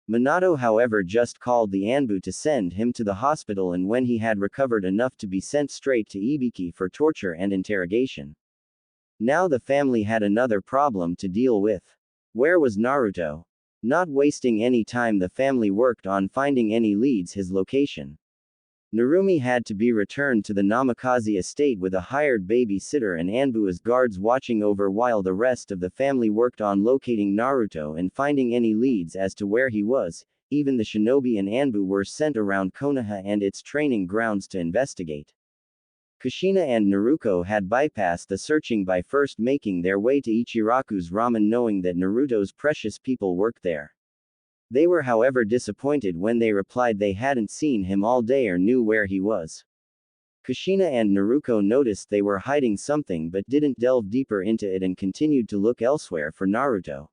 Minato, however, just called the Anbu to send him to the hospital, and when he had recovered enough to be sent straight to Ibiki for torture and interrogation. Now the family had another problem to deal with. Where was Naruto? Not wasting any time, the family worked on finding any leads. His location. Narumi had to be returned to the Namikaze estate with a hired babysitter and Anbu as guards watching over, while the rest of the family worked on locating Naruto and finding any leads as to where he was. Even the shinobi and Anbu were sent around Konoha and its training grounds to investigate. Kushina and Naruto had bypassed the searching by first making their way to Ichiraku's ramen, knowing that Naruto's precious people worked there. They were, however, disappointed when they replied they hadn't seen him all day or knew where he was. Kushina and Naruto noticed they were hiding something but didn't delve deeper into it and continued to look elsewhere for Naruto.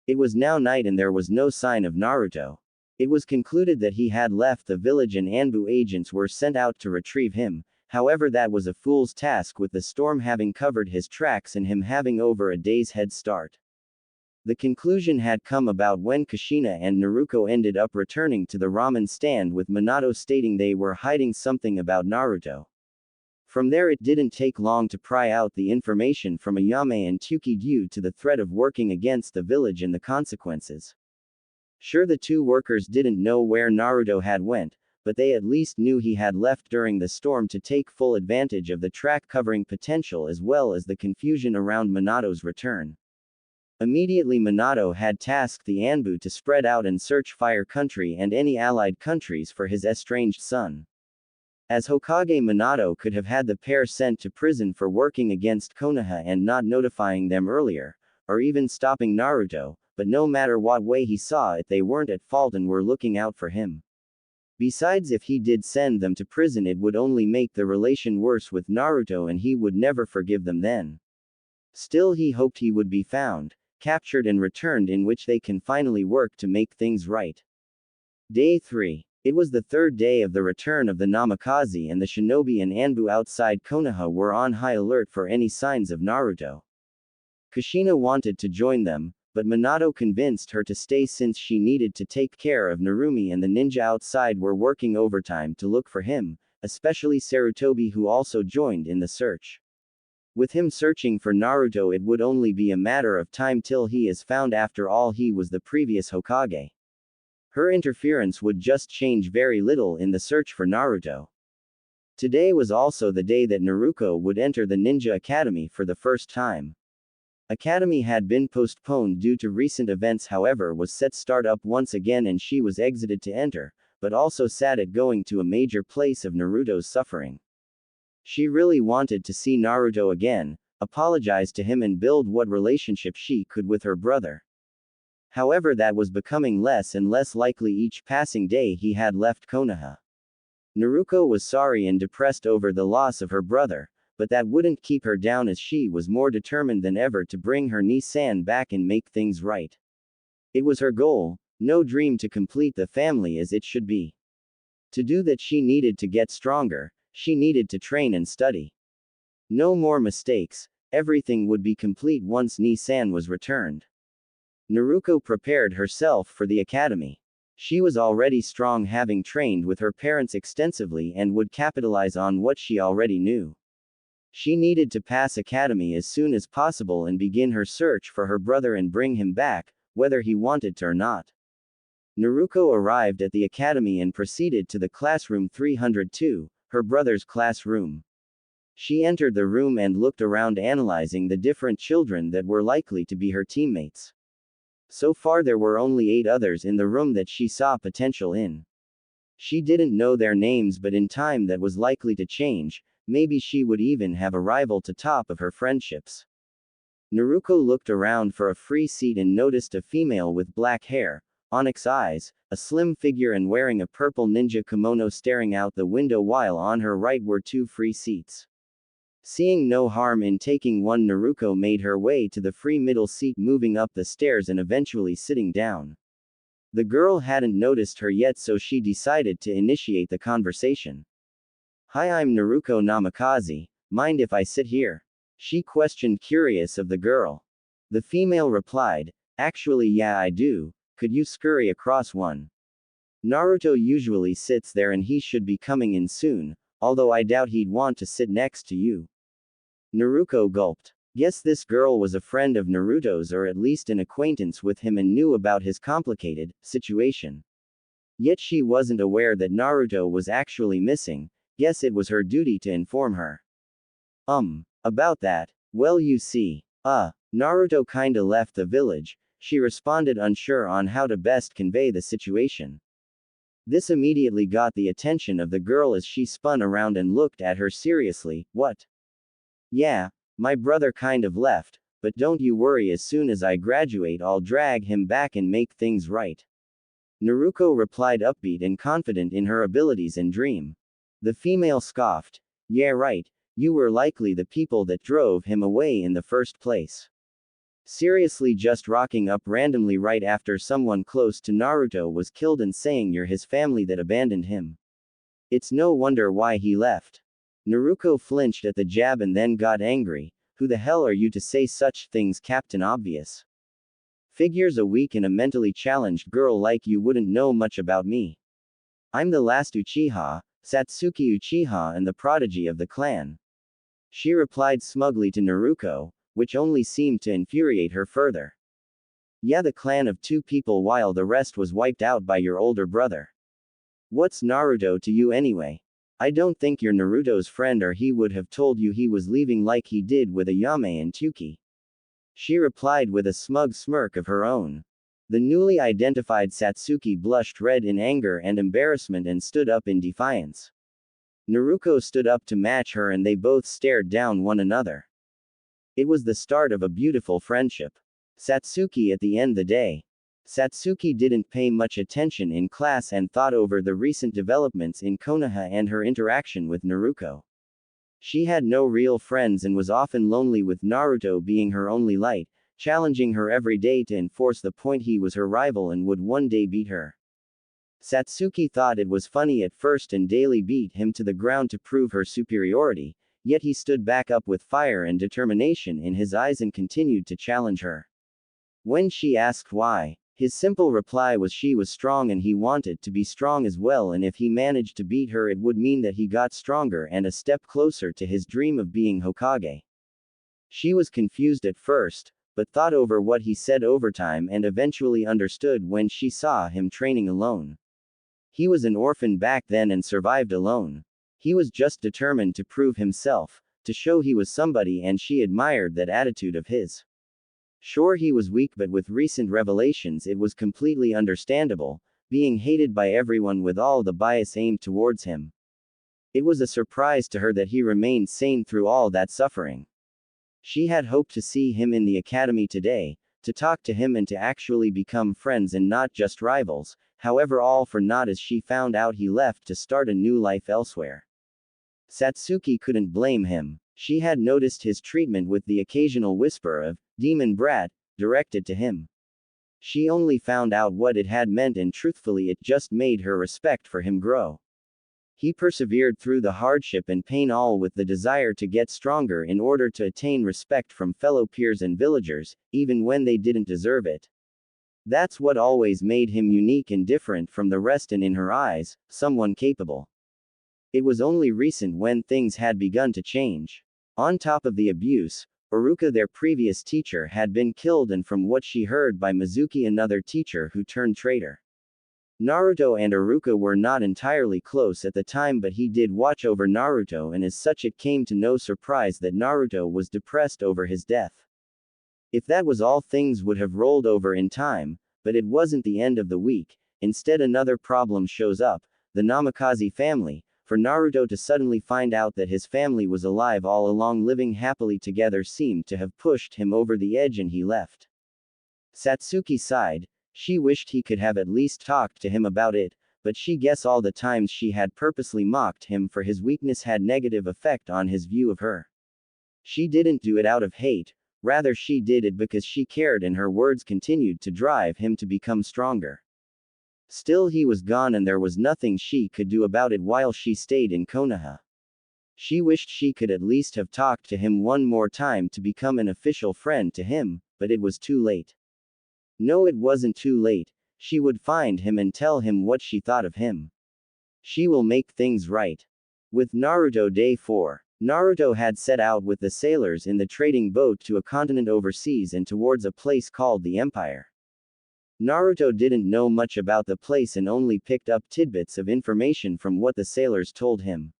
It was now night and there was no sign of Naruto. It was concluded that he had left the village and Anbu agents were sent out to retrieve him. However, that was a fool's task, with the storm having covered his tracks and him having over a day's head start. The conclusion had come about when Kushina and Naruto ended up returning to the ramen stand, with Minato stating they were hiding something about Naruto. From there, it didn't take long to pry out the information from Ayame and Tuki due to the threat of working against the village and the consequences. Sure, the two workers didn't know where Naruto had went, but they at least knew he had left during the storm to take full advantage of the track covering potential as well as the confusion around Minato's return. Immediately, Minato had tasked the Anbu to spread out and search Fire Country and any allied countries for his estranged son. As Hokage, Minato could have had the pair sent to prison for working against Konoha and not notifying them earlier, or even stopping Naruto, but no matter what way he saw it, they weren't at fault and were looking out for him. Besides, if he did send them to prison, it would only make the relation worse with Naruto and he would never forgive them then. Still, he hoped he would be found, captured and returned, in which they can finally work to make things right. Day 3. It was the third day of the return of the Namikaze, and the shinobi and Anbu outside Konoha were on high alert for any signs of Naruto. Kushina wanted to join them, but Minato convinced her to stay since she needed to take care of Narumi, and the ninja outside were working overtime to look for him, especially Sarutobi, who also joined in the search. With him searching for Naruto, it would only be a matter of time till he is found. After all, he was the previous Hokage. Her interference would just change very little in the search for Naruto. Today was also the day that Naruto would enter the Ninja Academy for the first time. Academy had been postponed due to recent events, however was set start up once again, and she was exited to enter, but also sad at going to a major place of Naruto's suffering. She really wanted to see Naruto again, apologize to him and build what relationship she could with her brother. However, that was becoming less and less likely each passing day he had left Konoha. Naruto was sorry and depressed over the loss of her brother, but that wouldn't keep her down, as she was more determined than ever to bring her Ni-san back and make things right. It was her goal, no dream, to complete the family as it should be. To do that, she needed to get stronger, she needed to train and study. No more mistakes, everything would be complete once Ni-san was returned. Naruto prepared herself for the academy. She was already strong, having trained with her parents extensively, and would capitalize on what she already knew. She needed to pass academy as soon as possible and begin her search for her brother and bring him back, whether he wanted to or not. Naruto arrived at the academy and proceeded to the classroom 302, her brother's classroom. She entered the room and looked around, analyzing the different children that were likely to be her teammates. So far there were only 8 others in the room that she saw potential in. She didn't know their names, but in time that was likely to change. Maybe she would even have a rival to top of her friendships. Naruto looked around for a free seat and noticed a female with black hair, onyx eyes, a slim figure, and wearing a purple ninja kimono staring out the window, while on her right were 2 free seats. Seeing no harm in taking one, Naruto made her way to the free middle seat, moving up the stairs and eventually sitting down. The girl hadn't noticed her yet, so she decided to initiate the conversation. "Hi, I'm Naruto Namikaze, mind if I sit here?" she questioned, curious of the girl. The female replied, "Actually, yeah, I do. Could you scurry across one?" Naruto usually sits there and he should be coming in soon, although I doubt he'd want to sit next to you. Naruto gulped. Guess this girl was a friend of Naruto's, or at least an acquaintance with him, and knew about his complicated situation. Yet she wasn't aware that Naruto was actually missing. Guess it was her duty to inform her. About that. Well, you see. Naruto kinda left the village, she responded, unsure on how to best convey the situation. This immediately got the attention of the girl as she spun around and looked at her seriously. "What?" "Yeah, my brother kind of left, but don't you worry, as soon as I graduate I'll drag him back and make things right." Naruto replied, upbeat and confident in her abilities and dream. The female scoffed. "Yeah, right, you were likely the people that drove him away in the first place. Seriously, just rocking up randomly right after someone close to Naruto was killed and saying you're his family that abandoned him. It's no wonder why he left." Naruto flinched at the jab and then got angry. "Who the hell are you to say such things, Captain Obvious? Figures a weak and a mentally challenged girl like you wouldn't know much about me. I'm the last Uchiha, Satsuki Uchiha, and the prodigy of the clan," she replied smugly to Naruto, which only seemed to infuriate her further. "Yeah, the clan of 2 people while the rest was wiped out by your older brother. What's Naruto to you anyway? I don't think you're Naruto's friend, or he would have told you he was leaving like he did with Ayame and Tuki," she replied with a smug smirk of her own. The newly identified Satsuki blushed red in anger and embarrassment and stood up in defiance. Naruto stood up to match her and they both stared down one another. It was the start of a beautiful friendship. Satsuki at the end of the day. Satsuki didn't pay much attention in class and thought over the recent developments in Konoha and her interaction with Naruto. She had no real friends and was often lonely, with Naruto being her only light, challenging her every day to enforce the point he was her rival and would one day beat her. Satsuki thought it was funny at first and daily beat him to the ground to prove her superiority, yet he stood back up with fire and determination in his eyes and continued to challenge her. When she asked why, his simple reply was she was strong and he wanted to be strong as well, and if he managed to beat her it would mean that he got stronger and a step closer to his dream of being Hokage. She was confused at first, but thought over what he said over time and eventually understood when she saw him training alone. He was an orphan back then and survived alone. He was just determined to prove himself, to show he was somebody, and she admired that attitude of his. Sure, he was weak, but with recent revelations it was completely understandable, being hated by everyone with all the bias aimed towards him. It was a surprise to her that he remained sane through all that suffering. She had hoped to see him in the academy today, to talk to him and to actually become friends and not just rivals, however, all for naught as she found out he left to start a new life elsewhere. Satsuki couldn't blame him. She had noticed his treatment with the occasional whisper of, "demon brat," directed to him. She only found out what it had meant, and truthfully it just made her respect for him grow. He persevered through the hardship and pain, all with the desire to get stronger in order to attain respect from fellow peers and villagers, even when they didn't deserve it. That's what always made him unique and different from the rest, and in her eyes, someone capable. It was only recent when things had begun to change. On top of the abuse, Iruka, their previous teacher, had been killed, and from what she heard by Mizuki, another teacher who turned traitor. Naruto and Iruka were not entirely close at the time, but he did watch over Naruto, and as such it came to no surprise that Naruto was depressed over his death. If that was all, things would have rolled over in time, but it wasn't the end of the week. Instead, another problem shows up: the Namikaze family. For Naruto to suddenly find out that his family was alive all along, living happily together, seemed to have pushed him over the edge, and he left. Satsuki sighed. She wished he could have at least talked to him about it, but she guessed all the times she had purposely mocked him for his weakness had negative effect on his view of her. She didn't do it out of hate, rather she did it because she cared, and her words continued to drive him to become stronger. Still, he was gone and there was nothing she could do about it while she stayed in Konoha. She wished she could at least have talked to him one more time to become an official friend to him, but it was too late. No, it wasn't too late. She would find him and tell him what she thought of him. She will make things right. With Naruto Day 4, Naruto had set out with the sailors in the trading boat to a continent overseas and towards a place called the Empire. Naruto didn't know much about the place and only picked up tidbits of information from what the sailors told him.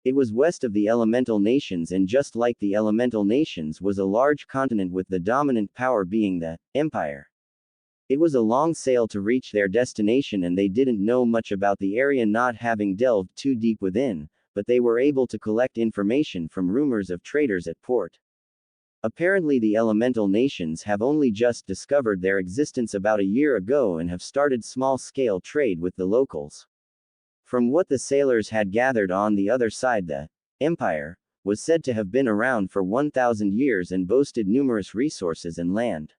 It was west of the elemental nations, and just like the elemental nations was a large continent with the dominant power being the Empire. It was a long sail to reach their destination, and they didn't know much about the area, not having delved too deep within, but they were able to collect information from rumors of traders at port. Apparently the elemental nations have only just discovered their existence about a year ago and have started small-scale trade with the locals. From what the sailors had gathered on the other side, the Empire was said to have been around for 1,000 years and boasted numerous resources and land.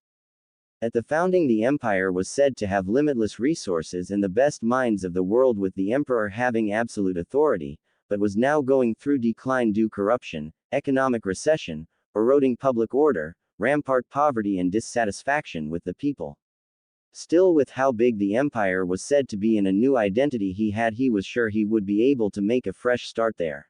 At the founding, the Empire was said to have limitless resources and the best minds of the world, with the Emperor having absolute authority, but was now going through decline due corruption, economic recession, eroding public order, rampart poverty, and dissatisfaction with the people. Still, with how big the Empire was said to be and a new identity he was sure he would be able to make a fresh start there.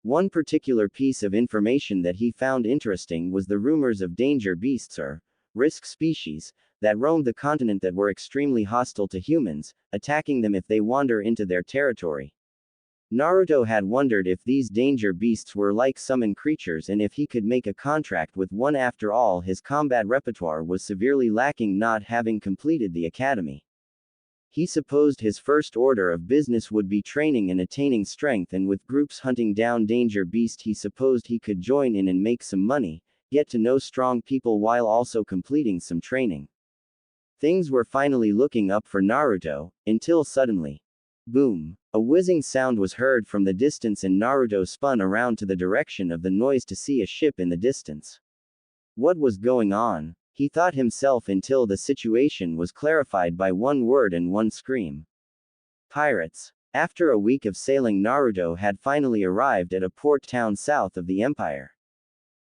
One particular piece of information that he found interesting was the rumors of danger beasts, or risk species, that roamed the continent that were extremely hostile to humans, attacking them if they wander into their territory. Naruto had wondered if these danger beasts were like summon creatures and if he could make a contract with one. After all, his combat repertoire was severely lacking, not having completed the academy. He supposed his first order of business would be training and attaining strength, and with groups hunting down danger beast he supposed he could join in and make some money, get to know strong people while also completing some training. Things were finally looking up for Naruto, until suddenly, boom! A whizzing sound was heard from the distance, and Naruto spun around to the direction of the noise to see a ship in the distance. What was going on? He thought himself until the situation was clarified by one word and one scream. Pirates. After a week of sailing, Naruto had finally arrived at a port town south of the empire.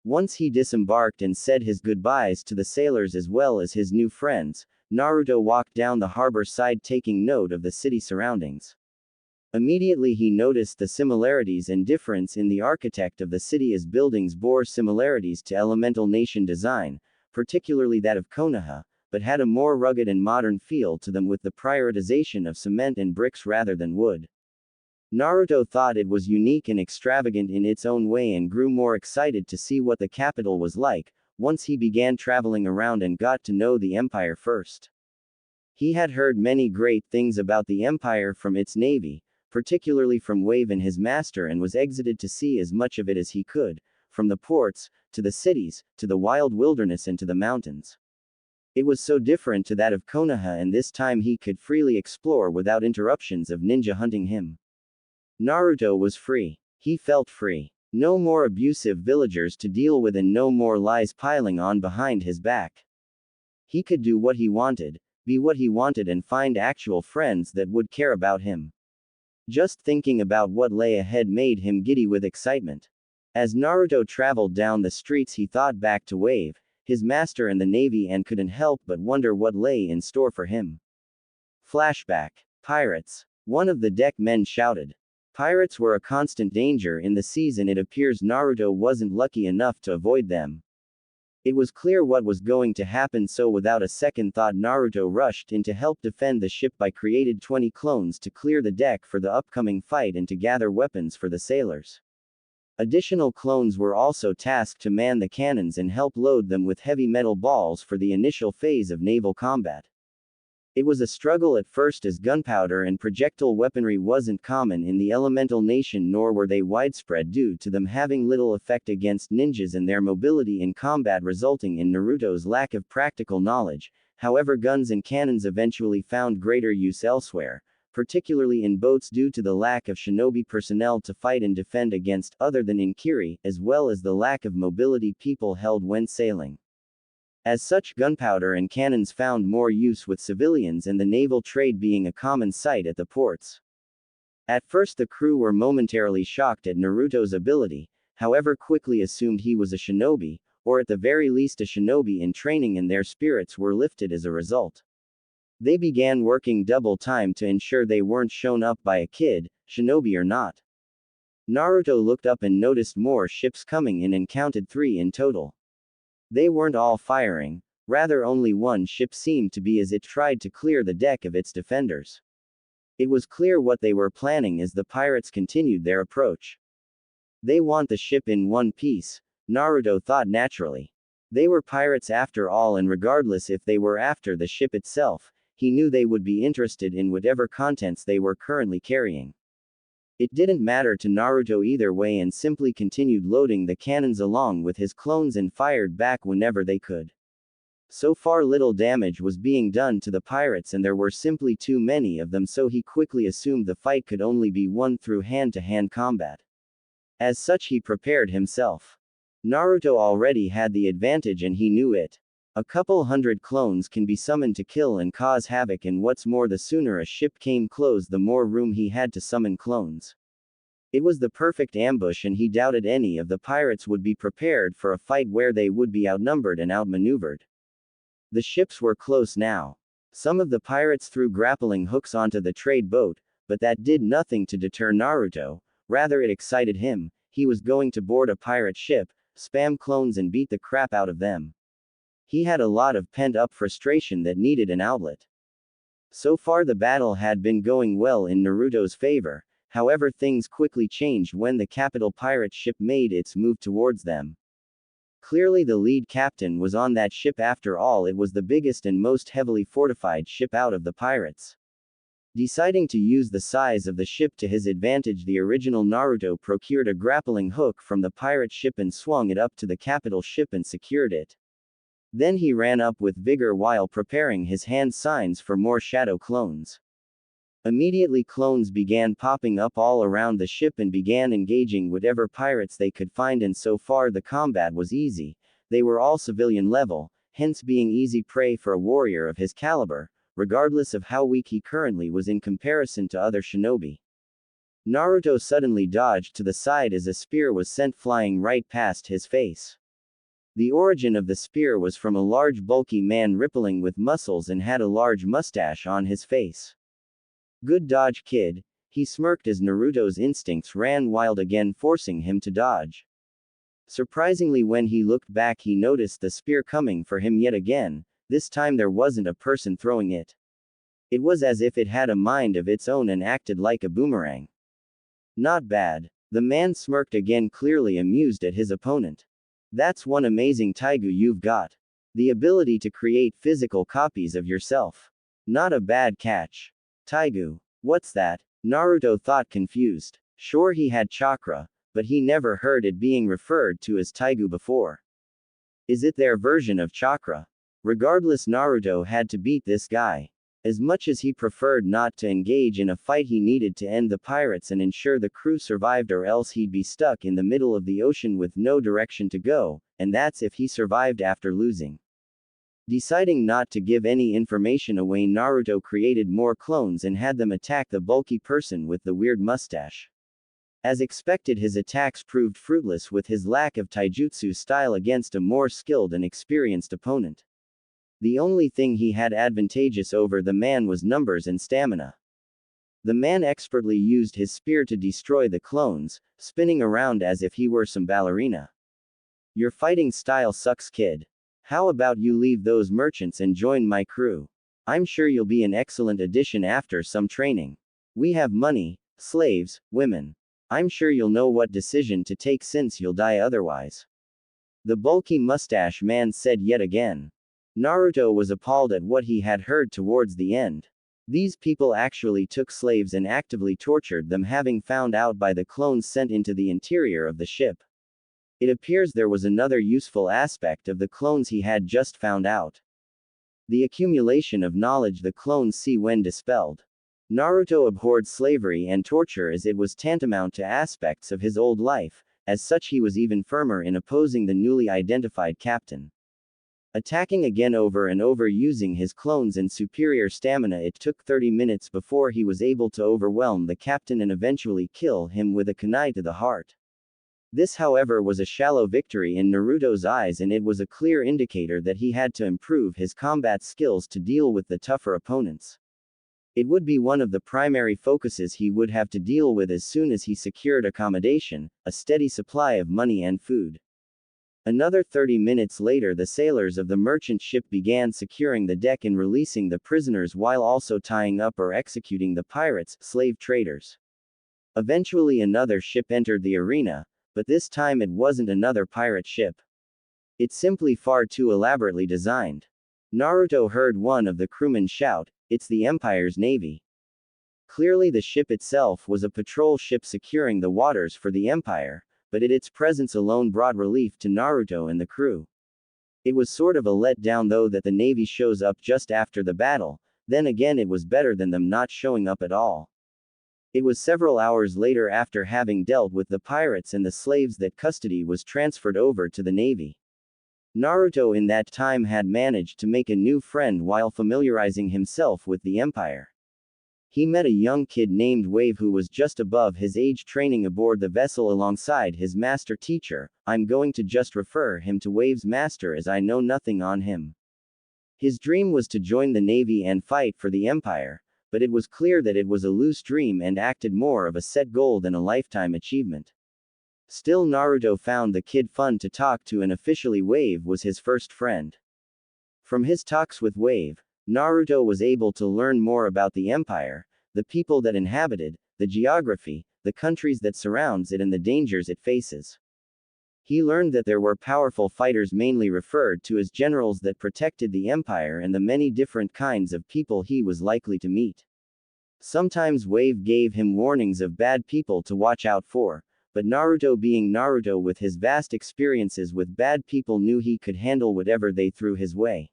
Once he disembarked and said his goodbyes to the sailors as well as his new friends, Naruto walked down the harbor side taking note of the city surroundings. Immediately he noticed the similarities and difference in the architect of the city as buildings bore similarities to elemental nation design, particularly that of Konoha, but had a more rugged and modern feel to them with the prioritization of cement and bricks rather than wood. Naruto thought it was unique and extravagant in its own way and grew more excited to see what the capital was like, once he began traveling around and got to know the empire first. He had heard many great things about the empire from its navy, particularly from Wave and his master, and was excited to see as much of it as he could, from the ports, to the cities, to the wild wilderness and to the mountains. It was so different to that of Konoha, and this time he could freely explore without interruptions of ninja hunting him. Naruto was free. He felt free. No more abusive villagers to deal with and no more lies piling on behind his back. He could do what he wanted, be what he wanted, and find actual friends that would care about him. Just thinking about what lay ahead made him giddy with excitement. As Naruto traveled down the streets, he thought back to Wave, his master, and the navy, and couldn't help but wonder what lay in store for him. Flashback. Pirates. One of the deck men shouted. Pirates were a constant danger in the seas, and it appears Naruto wasn't lucky enough to avoid them. It was clear what was going to happen, so without a second thought Naruto rushed in to help defend the ship by created 20 clones to clear the deck for the upcoming fight and to gather weapons for the sailors. Additional clones were also tasked to man the cannons and help load them with heavy metal balls for the initial phase of naval combat. It was a struggle at first, as gunpowder and projectile weaponry wasn't common in the elemental nation, nor were they widespread due to them having little effect against ninjas and their mobility in combat, resulting in Naruto's lack of practical knowledge. However, guns and cannons eventually found greater use elsewhere, particularly in boats due to the lack of shinobi personnel to fight and defend against other than in Kiri, as well as the lack of mobility people held when sailing. As such, gunpowder and cannons found more use with civilians and the naval trade being a common sight at the ports. At first the crew were momentarily shocked at Naruto's ability, however quickly assumed he was a shinobi, or at the very least a shinobi in training, and their spirits were lifted as a result. They began working double time to ensure they weren't shown up by a kid, shinobi or not. Naruto looked up and noticed more ships coming in and counted 3 in total. They weren't all firing, rather only one ship seemed to be, as it tried to clear the deck of its defenders. It was clear what they were planning as the pirates continued their approach. They want the ship in one piece, Naruto thought naturally. They were pirates after all, and regardless if they were after the ship itself, he knew they would be interested in whatever contents they were currently carrying. It didn't matter to Naruto either way, and simply continued loading the cannons along with his clones and fired back whenever they could. So far little damage was being done to the pirates, and there were simply too many of them, so he quickly assumed the fight could only be won through hand-to-hand combat. As such, he prepared himself. Naruto already had the advantage and he knew it. A couple hundred clones can be summoned to kill and cause havoc, and what's more, the sooner a ship came close the more room he had to summon clones. It was the perfect ambush, and he doubted any of the pirates would be prepared for a fight where they would be outnumbered and outmaneuvered. The ships were close now. Some of the pirates threw grappling hooks onto the trade boat, but that did nothing to deter Naruto, rather it excited him. He was going to board a pirate ship, spam clones and beat the crap out of them. He had a lot of pent-up frustration that needed an outlet. So far the battle had been going well in Naruto's favor, however things quickly changed when the capital pirate ship made its move towards them. Clearly the lead captain was on that ship, after all it was the biggest and most heavily fortified ship out of the pirates. Deciding to use the size of the ship to his advantage, the original Naruto procured a grappling hook from the pirate ship and swung it up to the capital ship and secured it. Then he ran up with vigor while preparing his hand signs for more shadow clones. Immediately clones began popping up all around the ship and began engaging whatever pirates they could find, and so far the combat was easy. They were all civilian level, hence being easy prey for a warrior of his caliber, regardless of how weak he currently was in comparison to other shinobi. Naruto suddenly dodged to the side as a spear was sent flying right past his face. The origin of the spear was from a large bulky man rippling with muscles and had a large mustache on his face. "Good dodge, kid," he smirked as Naruto's instincts ran wild again, forcing him to dodge. Surprisingly, when he looked back, he noticed the spear coming for him yet again. This time there wasn't a person throwing it. It was as if it had a mind of its own and acted like a boomerang. "Not bad." The man smirked again, clearly amused at his opponent. "That's one amazing Taigu you've got. The ability to create physical copies of yourself. Not a bad catch." "Taigu? What's that?" Naruto thought, confused. Sure, he had chakra, but he never heard it being referred to as Taigu before. Is it their version of chakra? Regardless, Naruto had to beat this guy. As much as he preferred not to engage in a fight, he needed to end the pirates and ensure the crew survived, or else he'd be stuck in the middle of the ocean with no direction to go, and that's if he survived after losing. Deciding not to give any information away, Naruto created more clones and had them attack the bulky person with the weird mustache. As expected, his attacks proved fruitless with his lack of taijutsu style against a more skilled and experienced opponent. The only thing he had advantageous over the man was numbers and stamina. The man expertly used his spear to destroy the clones, spinning around as if he were some ballerina. "Your fighting style sucks, kid. How about you leave those merchants and join my crew? I'm sure you'll be an excellent addition after some training. We have money, slaves, women. I'm sure you'll know what decision to take since you'll die otherwise," the bulky mustache man said yet again. Naruto was appalled at what he had heard towards the end. These people actually took slaves and actively tortured them, having found out by the clones sent into the interior of the ship. It appears there was another useful aspect of the clones he had just found out. The accumulation of knowledge the clones see when dispelled. Naruto abhorred slavery and torture as it was tantamount to aspects of his old life. As such, he was even firmer in opposing the newly identified captain. Attacking again over and over using his clones and superior stamina, it took 30 minutes before he was able to overwhelm the captain and eventually kill him with a kunai to the heart. This, however, was a shallow victory in Naruto's eyes, and it was a clear indicator that he had to improve his combat skills to deal with the tougher opponents. It would be one of the primary focuses he would have to deal with as soon as he secured accommodation, a steady supply of money and food. Another 30 minutes later, the sailors of the merchant ship began securing the deck and releasing the prisoners while also tying up or executing the pirates, slave traders. Eventually another ship entered the arena, but this time it wasn't another pirate ship. It's simply far too elaborately designed. Naruto heard one of the crewmen shout, "It's the Empire's navy." Clearly the ship itself was a patrol ship securing the waters for the Empire, but its presence alone brought relief to Naruto and the crew. It was sort of a letdown though that the navy shows up just after the battle. Then again, it was better than them not showing up at all. It was several hours later, after having dealt with the pirates and the slaves, that custody was transferred over to the navy. Naruto in that time had managed to make a new friend while familiarizing himself with the Empire. He met a young kid named Wave who was just above his age, training aboard the vessel alongside his master teacher. I'm going to just refer him to Wave's master as I know nothing on him. His dream was to join the navy and fight for the Empire, but it was clear that it was a loose dream and acted more of a set goal than a lifetime achievement. Still, Naruto found the kid fun to talk to, and officially Wave was his first friend. From his talks with Wave, Naruto was able to learn more about the Empire, the people that inhabited, the geography, the countries that surrounds it, and the dangers it faces. He learned that there were powerful fighters, mainly referred to as generals, that protected the Empire, and the many different kinds of people he was likely to meet. Sometimes Wave gave him warnings of bad people to watch out for, but Naruto, being Naruto with his vast experiences with bad people, knew he could handle whatever they threw his way.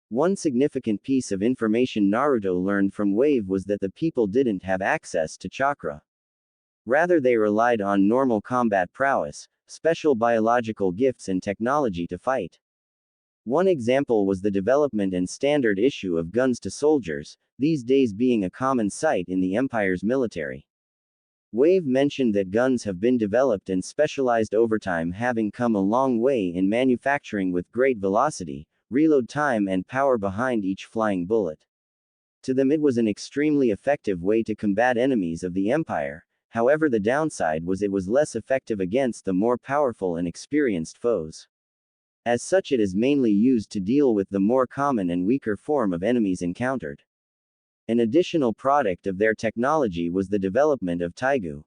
One significant piece of information Naruto learned from Wave was that the people didn't have access to chakra. Rather, they relied on normal combat prowess, special biological gifts, and technology to fight. One example was the development and standard issue of guns to soldiers, these days being a common sight in the Empire's military. Wave mentioned that guns have been developed and specialized over time, having come a long way in manufacturing with great velocity, reload time and power behind each flying bullet. To them it was an extremely effective way to combat enemies of the Empire, however the downside was it was less effective against the more powerful and experienced foes. As such it is mainly used to deal with the more common and weaker form of enemies encountered. An additional product of their technology was the development of Taigu.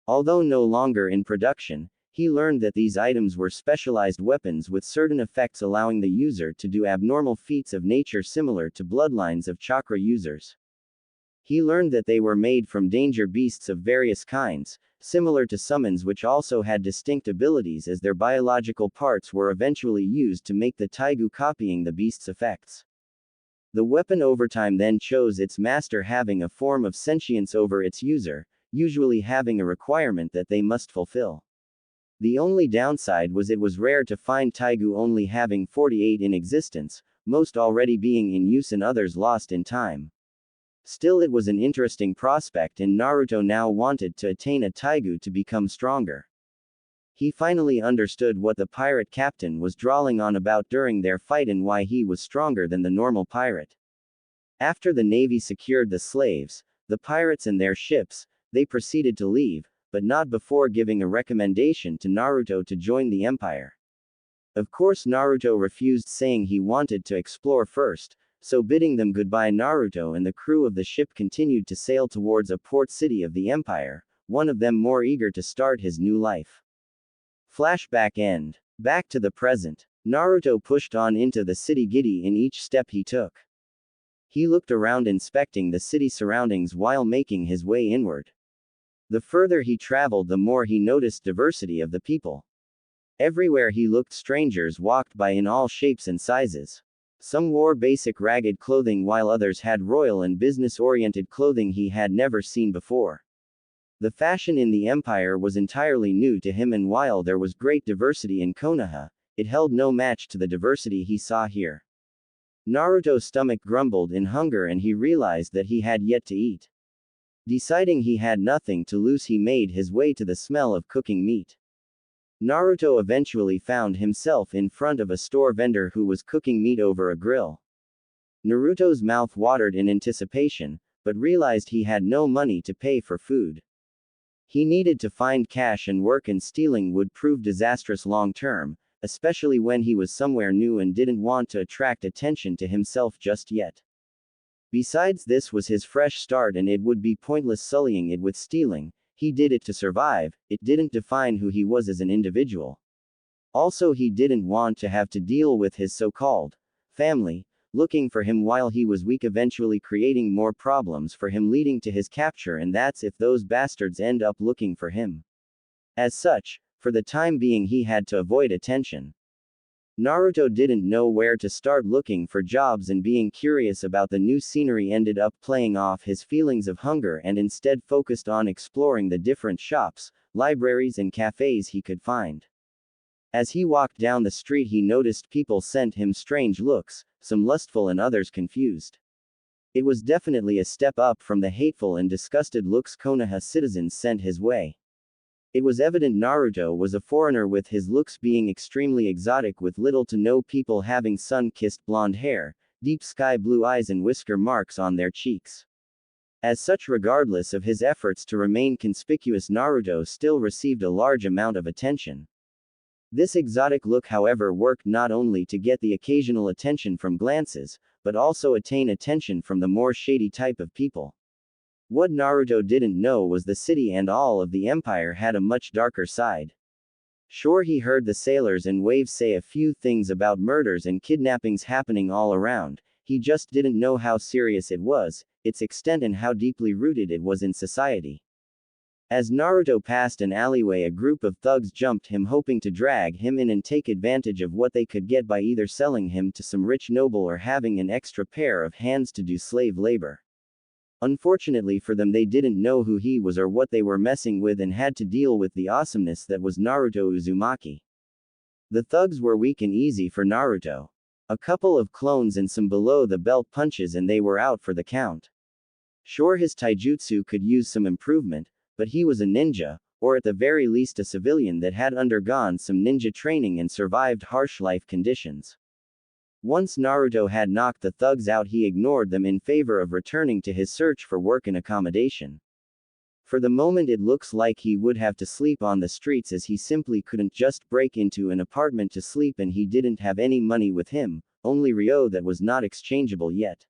Although no longer in production, he learned that these items were specialized weapons with certain effects allowing the user to do abnormal feats of nature similar to bloodlines of chakra users. He learned that they were made from danger beasts of various kinds, similar to summons, which also had distinct abilities as their biological parts were eventually used to make the Taigu, copying the beast's effects. The weapon over time then chose its master, having a form of sentience over its user, usually having a requirement that they must fulfill. The only downside was it was rare to find Taigu only having 48 in existence, most already being in use and others lost in time. Still, it was an interesting prospect, and Naruto now wanted to attain a Taigu to become stronger. He finally understood what the pirate captain was drawling on about during their fight and why he was stronger than the normal pirate. After the navy secured the slaves, the pirates and their ships, they proceeded to leave, but not before giving a recommendation to Naruto to join the Empire. Of course Naruto refused, saying he wanted to explore first, so bidding them goodbye, Naruto and the crew of the ship continued to sail towards a port city of the Empire, one of them more eager to start his new life. Flashback end. Back to the present. Naruto pushed on into the city, giddy in each step he took. He looked around, inspecting the city surroundings while making his way inward. The further he traveled, the more he noticed diversity of the people. Everywhere he looked, strangers walked by in all shapes and sizes. Some wore basic ragged clothing while others had royal and business-oriented clothing he had never seen before. The fashion in the Empire was entirely new to him, and while there was great diversity in Konoha, it held no match to the diversity he saw here. Naruto's stomach grumbled in hunger and he realized that he had yet to eat. Deciding he had nothing to lose, he made his way to the smell of cooking meat. Naruto eventually found himself in front of a store vendor who was cooking meat over a grill. Naruto's mouth watered in anticipation, but realized he had no money to pay for food. He needed to find cash, and work and stealing would prove disastrous long term, especially when he was somewhere new and didn't want to attract attention to himself just yet. Besides, this was his fresh start and it would be pointless sullying it with stealing. He did it to survive, it didn't define who he was as an individual. Also, he didn't want to have to deal with his so-called family looking for him while he was weak, eventually creating more problems for him, leading to his capture, and that's if those bastards end up looking for him. As such, for the time being he had to avoid attention. Naruto didn't know where to start looking for jobs, and being curious about the new scenery ended up playing off his feelings of hunger and instead focused on exploring the different shops, libraries and cafes he could find. As he walked down the street he noticed people sent him strange looks, some lustful and others confused. It was definitely a step up from the hateful and disgusted looks Konoha citizens sent his way. It was evident Naruto was a foreigner, with his looks being extremely exotic, with little to no people having sun-kissed blonde hair, deep sky blue eyes and whisker marks on their cheeks. As such, regardless of his efforts to remain conspicuous, Naruto still received a large amount of attention. This exotic look, however, worked not only to get the occasional attention from glances, but also attain attention from the more shady type of people. What Naruto didn't know was the city and all of the Empire had a much darker side. Sure, he heard the sailors and waves say a few things about murders and kidnappings happening all around, he just didn't know how serious it was, its extent and how deeply rooted it was in society. As Naruto passed an alleyway, a group of thugs jumped him, hoping to drag him in and take advantage of what they could get by either selling him to some rich noble or having an extra pair of hands to do slave labor. Unfortunately for them, they didn't know who he was or what they were messing with and had to deal with the awesomeness that was Naruto Uzumaki. The thugs were weak and easy for Naruto. A couple of clones and some below-the-belt punches and they were out for the count. Sure, his taijutsu could use some improvement, but he was a ninja, or at the very least a civilian that had undergone some ninja training and survived harsh life conditions. Once Naruto had knocked the thugs out, he ignored them in favor of returning to his search for work and accommodation. For the moment it looks like he would have to sleep on the streets, as he simply couldn't just break into an apartment to sleep, and he didn't have any money with him, only Ryo that was not exchangeable yet.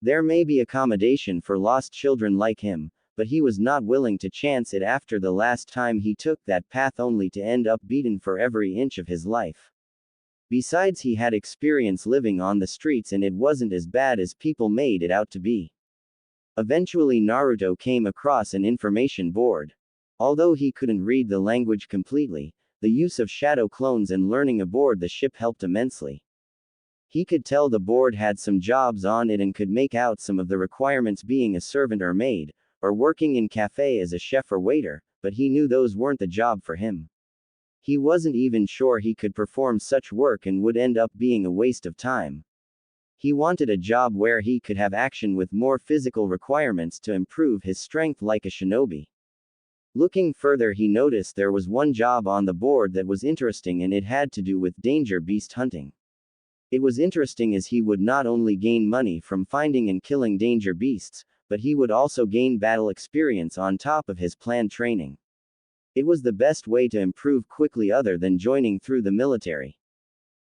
There may be accommodation for lost children like him, but he was not willing to chance it after the last time he took that path only to end up beaten for every inch of his life. Besides, he had experience living on the streets and it wasn't as bad as people made it out to be. Eventually Naruto came across an information board. Although he couldn't read the language completely, the use of shadow clones and learning aboard the ship helped immensely. He could tell the board had some jobs on it and could make out some of the requirements, being a servant or maid, or working in cafe as a chef or waiter, but he knew those weren't the job for him. He wasn't even sure he could perform such work and would end up being a waste of time. He wanted a job where he could have action with more physical requirements to improve his strength like a shinobi. Looking further, he noticed there was one job on the board that was interesting, and it had to do with danger beast hunting. It was interesting as he would not only gain money from finding and killing danger beasts, but he would also gain battle experience on top of his planned training. It was the best way to improve quickly other than joining through the military.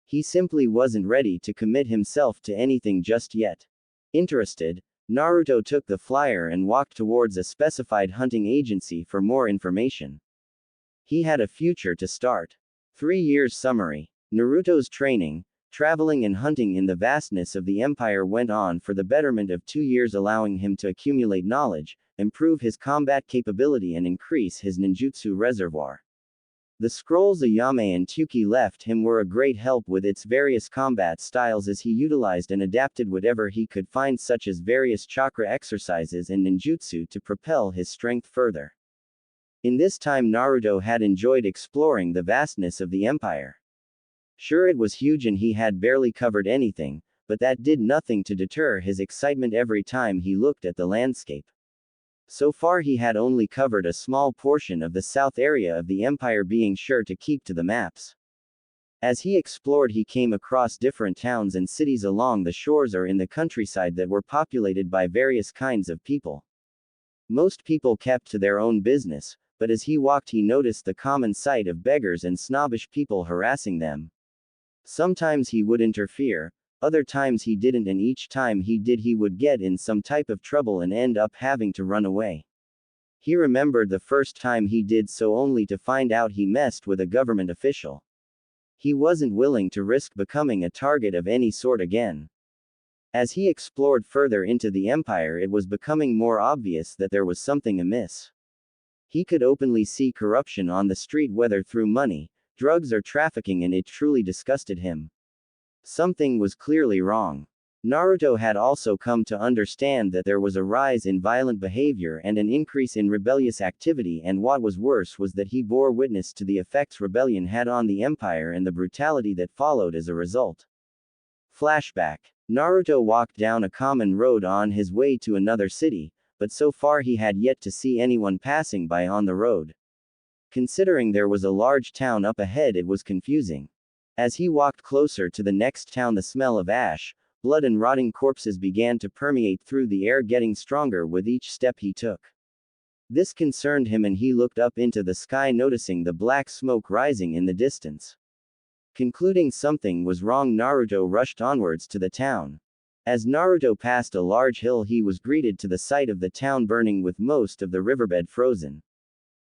He simply wasn't ready to commit himself to anything just yet. Interested, Naruto took the flyer and walked towards a specified hunting agency for more information. He had a future to start. 3 years summary. Naruto's training, traveling and hunting in the vastness of the empire went on for the betterment of 2 years, allowing him to accumulate knowledge, improve his combat capability and increase his ninjutsu reservoir. The scrolls Ayame and Tuki left him were a great help with its various combat styles, as he utilized and adapted whatever he could find, such as various chakra exercises and ninjutsu, to propel his strength further. In this time Naruto had enjoyed exploring the vastness of the empire. Sure, it was huge and he had barely covered anything, but that did nothing to deter his excitement every time he looked at the landscape. So far he had only covered a small portion of the south area of the empire, being sure to keep to the maps. As he explored, he came across different towns and cities along the shores or in the countryside that were populated by various kinds of people. Most people kept to their own business, but as he walked he noticed the common sight of beggars and snobbish people harassing them. Sometimes he would interfere, other times he didn't, and each time he did he would get in some type of trouble and end up having to run away. He remembered the first time he did so only to find out he messed with a government official. He wasn't willing to risk becoming a target of any sort again. As he explored further into the empire, it was becoming more obvious that there was something amiss. He could openly see corruption on the street, whether through money, drugs or trafficking, and it truly disgusted him. Something was clearly wrong. Naruto had also come to understand that there was a rise in violent behavior and an increase in rebellious activity, and what was worse was that he bore witness to the effects rebellion had on the empire and the brutality that followed as a result. Flashback. Naruto walked down a common road on his way to another city, but so far he had yet to see anyone passing by on the road. Considering there was a large town up ahead, it was confusing. As he walked closer to the next town, the smell of ash, blood and rotting corpses began to permeate through the air, getting stronger with each step he took. This concerned him and he looked up into the sky, noticing the black smoke rising in the distance. Concluding something was wrong, Naruto rushed onwards to the town. As Naruto passed a large hill, he was greeted to the sight of the town burning with most of the riverbed frozen.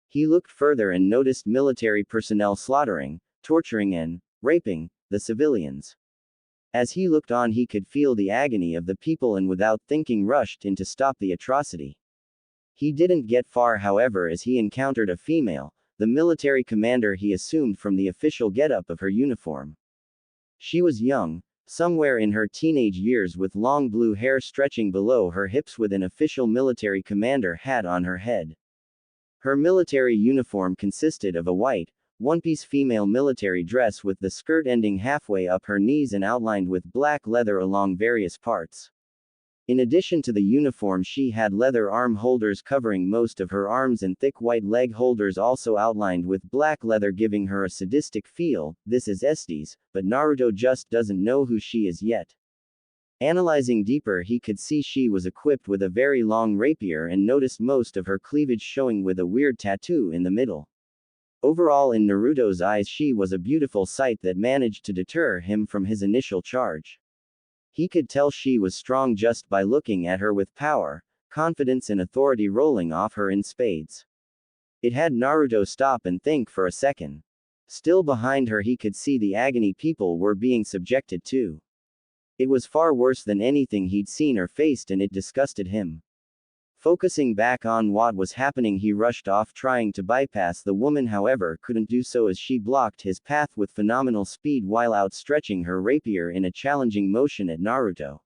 He looked further and noticed military personnel slaughtering, torturing and raping the civilians. As he looked on, he could feel the agony of the people and without thinking rushed in to stop the atrocity. He didn't get far, however, as he encountered a female, the military commander he assumed from the official getup of her uniform. She was young, somewhere in her teenage years, with long blue hair stretching below her hips with an official military commander hat on her head. Her military uniform consisted of a white, one-piece female military dress with the skirt ending halfway up her knees and outlined with black leather along various parts. In addition to the uniform, she had leather arm holders covering most of her arms and thick white leg holders also outlined with black leather, giving her a sadistic feel. This is Estes, but Naruto just doesn't know who she is yet. Analyzing deeper, he could see she was equipped with a very long rapier and noticed most of her cleavage showing with a weird tattoo in the middle. Overall, in Naruto's eyes, she was a beautiful sight that managed to deter him from his initial charge. He could tell she was strong just by looking at her, with power, confidence and authority rolling off her in spades. It had Naruto stop and think for a second. Still behind her, he could see the agony people were being subjected to. It was far worse than anything he'd seen or faced, and it disgusted him. Focusing back on what was happening, he rushed off trying to bypass the woman, however couldn't do so as she blocked his path with phenomenal speed while outstretching her rapier in a challenging motion at Naruto.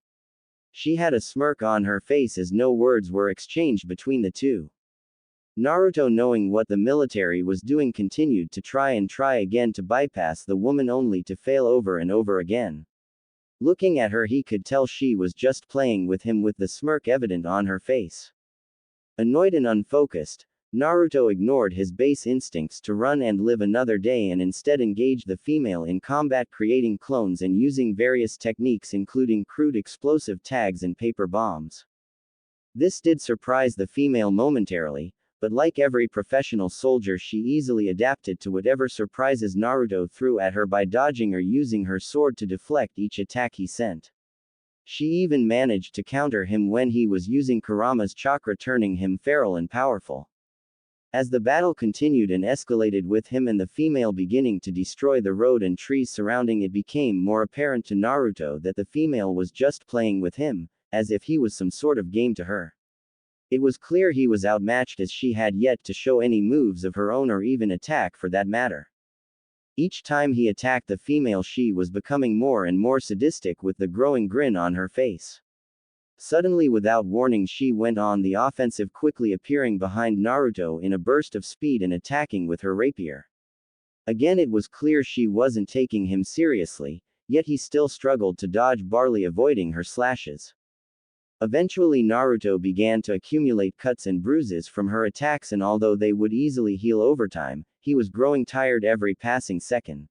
She had a smirk on her face as no words were exchanged between the two. Naruto, knowing what the military was doing, continued to try again to bypass the woman, only to fail over and over again. Looking at her, he could tell she was just playing with him, with the smirk evident on her face. Annoyed and unfocused, Naruto ignored his base instincts to run and live another day and instead engaged the female in combat, creating clones and using various techniques including crude explosive tags and paper bombs. This did surprise the female momentarily, but like every professional soldier, she easily adapted to whatever surprises Naruto threw at her by dodging or using her sword to deflect each attack he sent. She even managed to counter him when he was using Kurama's chakra, turning him feral and powerful. As the battle continued and escalated, with him and the female beginning to destroy the road and trees surrounding, it became more apparent to Naruto that the female was just playing with him, as if he was some sort of game to her. It was clear he was outmatched, as she had yet to show any moves of her own or even attack for that matter. Each time he attacked the female, she was becoming more and more sadistic with the growing grin on her face. Suddenly, without warning, she went on the offensive, quickly appearing behind Naruto in a burst of speed and attacking with her rapier. Again, it was clear she wasn't taking him seriously, yet he still struggled to dodge, barely avoiding her slashes. Eventually, Naruto began to accumulate cuts and bruises from her attacks, and although they would easily heal over time, he was growing tired every passing second.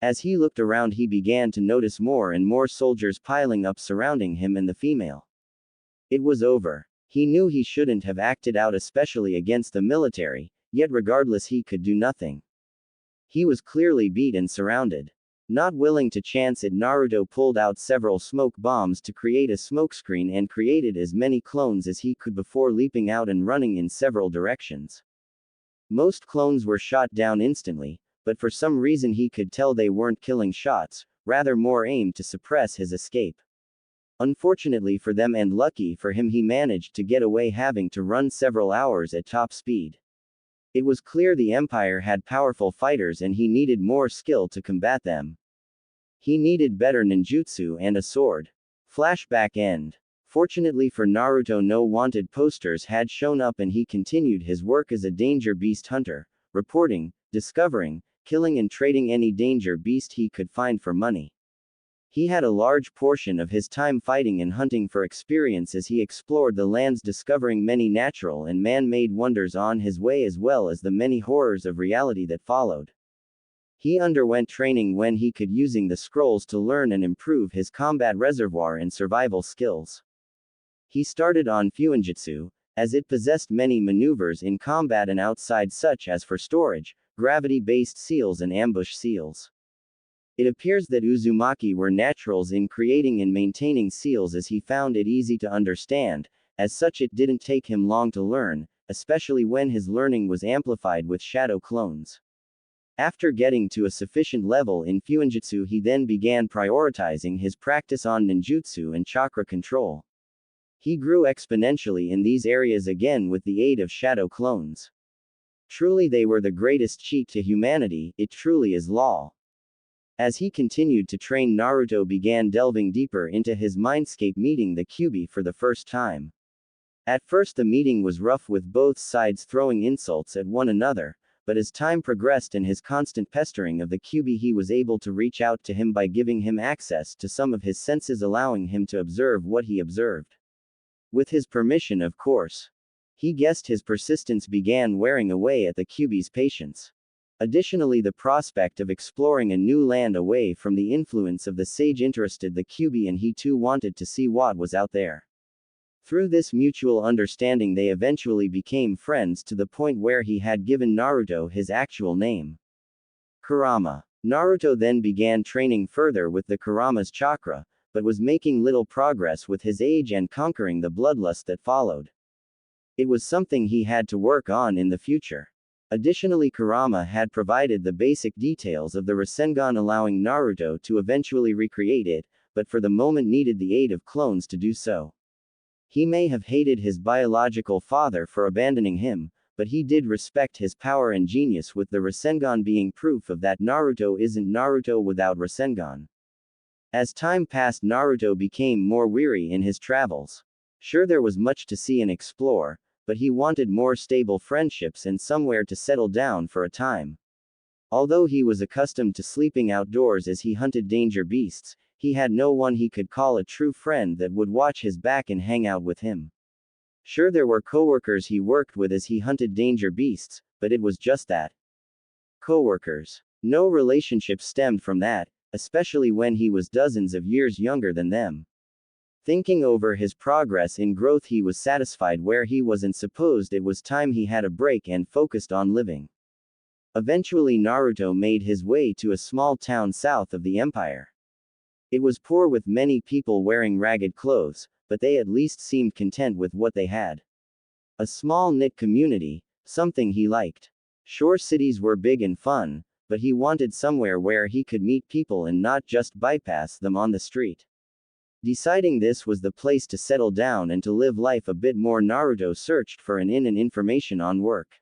As he looked around, he began to notice more and more soldiers piling up surrounding him and the female. It was over. He knew he shouldn't have acted out, especially against the military, yet regardless he could do nothing. He was clearly beat and surrounded. Not willing to chance it, Naruto pulled out several smoke bombs to create a smokescreen and created as many clones as he could before leaping out and running in several directions. Most clones were shot down instantly, but for some reason he could tell they weren't killing shots, rather more aimed to suppress his escape. Unfortunately for them and lucky for him, he managed to get away, having to run several hours at top speed. It was clear the Empire had powerful fighters and he needed more skill to combat them. He needed better ninjutsu and a sword. Flashback end. Fortunately for Naruto, no wanted posters had shown up and he continued his work as a danger beast hunter, reporting, discovering, killing and trading any danger beast he could find for money. He had a large portion of his time fighting and hunting for experience as he explored the lands, discovering many natural and man-made wonders on his way, as well as the many horrors of reality that followed. He underwent training when he could, using the scrolls to learn and improve his combat reservoir and survival skills. He started on Fuinjutsu, as it possessed many maneuvers in combat and outside, such as for storage, gravity-based seals and ambush seals. It appears that Uzumaki were naturals in creating and maintaining seals, as he found it easy to understand. As such, it didn't take him long to learn, especially when his learning was amplified with shadow clones. After getting to a sufficient level in Fuinjutsu, he then began prioritizing his practice on ninjutsu and chakra control. He grew exponentially in these areas again with the aid of shadow clones. Truly, they were the greatest cheat to humanity. It truly is law. As he continued to train, Naruto began delving deeper into his mindscape, meeting the Kyuubi for the first time. At first the meeting was rough, with both sides throwing insults at one another, but as time progressed and his constant pestering of the Kyuubi, he was able to reach out to him by giving him access to some of his senses, allowing him to observe what he observed. With his permission, of course. He guessed his persistence began wearing away at the Kyuubi's patience. Additionally, the prospect of exploring a new land away from the influence of the sage interested the Kyuubi, and he too wanted to see what was out there. Through this mutual understanding, they eventually became friends to the point where he had given Naruto his actual name, Kurama. Naruto then began training further with the Kurama's chakra, but was making little progress with his age and conquering the bloodlust that followed. It was something he had to work on in the future. Additionally, Kurama had provided the basic details of the Rasengan, allowing Naruto to eventually recreate it, but for the moment needed the aid of clones to do so. He may have hated his biological father for abandoning him, but he did respect his power and genius, with the Rasengan being proof of that. Naruto isn't Naruto without Rasengan. As time passed, Naruto became more weary in his travels. Sure, there was much to see and explore, but he wanted more stable friendships and somewhere to settle down for a time. Although he was accustomed to sleeping outdoors as he hunted danger beasts, he had no one he could call a true friend that would watch his back and hang out with him. Sure, there were coworkers he worked with as he hunted danger beasts, but it was just that. Coworkers. No relationship stemmed from that, especially when he was dozens of years younger than them. Thinking over his progress in growth, he was satisfied where he was and supposed it was time he had a break and focused on living. Eventually, Naruto made his way to a small town south of the empire. It was poor, with many people wearing ragged clothes, but they at least seemed content with what they had. A small knit community, something he liked. Sure, cities were big and fun, but he wanted somewhere where he could meet people and not just bypass them on the street. Deciding this was the place to settle down and to live life a bit more, Naruto searched for an inn and information on work.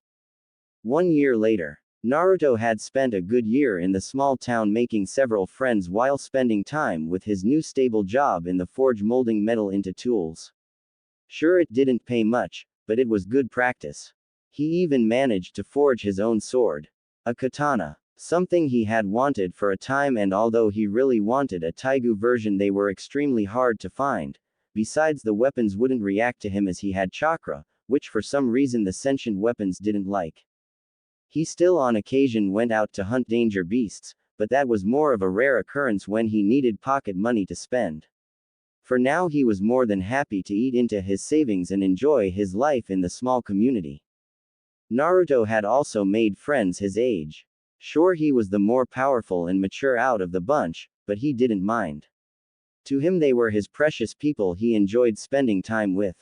1 year later, Naruto had spent a good year in the small town making several friends while spending time with his new stable job in the forge, molding metal into tools. Sure, it didn't pay much, but it was good practice. He even managed to forge his own sword. A katana. Something he had wanted for a time, and although he really wanted a Taigu version, they were extremely hard to find. Besides, the weapons wouldn't react to him as he had chakra, which for some reason the sentient weapons didn't like. He still on occasion went out to hunt danger beasts, but that was more of a rare occurrence when he needed pocket money to spend. For now, he was more than happy to eat into his savings and enjoy his life in the small community. Naruto had also made friends his age. Sure, he was the more powerful and mature out of the bunch, but he didn't mind. To him, they were his precious people he enjoyed spending time with.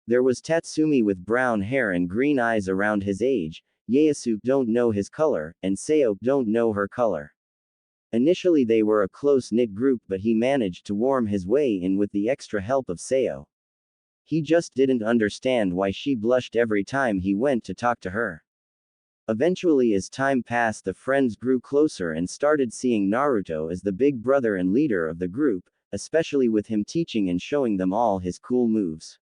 There was Tatsumi with brown hair and green eyes around his age, Ieyasu don't know his color, and Sayo don't know her color. Initially they were a close-knit group, but he managed to worm his way in with the extra help of Sayo. He just didn't understand why she blushed every time he went to talk to her. Eventually, as time passed, the friends grew closer and started seeing Naruto as the big brother and leader of the group, especially with him teaching and showing them all his cool moves.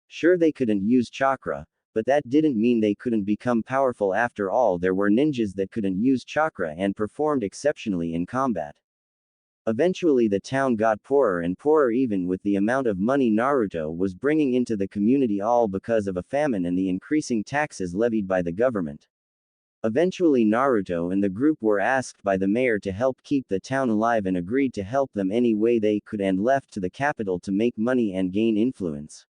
Sure, they couldn't use chakra, but that didn't mean they couldn't become powerful. After all, there were ninjas that couldn't use chakra and performed exceptionally in combat. Eventually, the town got poorer and poorer, even with the amount of money Naruto was bringing into the community, all because of a famine and the increasing taxes levied by the government. Eventually, Naruto and the group were asked by the mayor to help keep the town alive and agreed to help them any way they could, and left to the capital to make money and gain influence.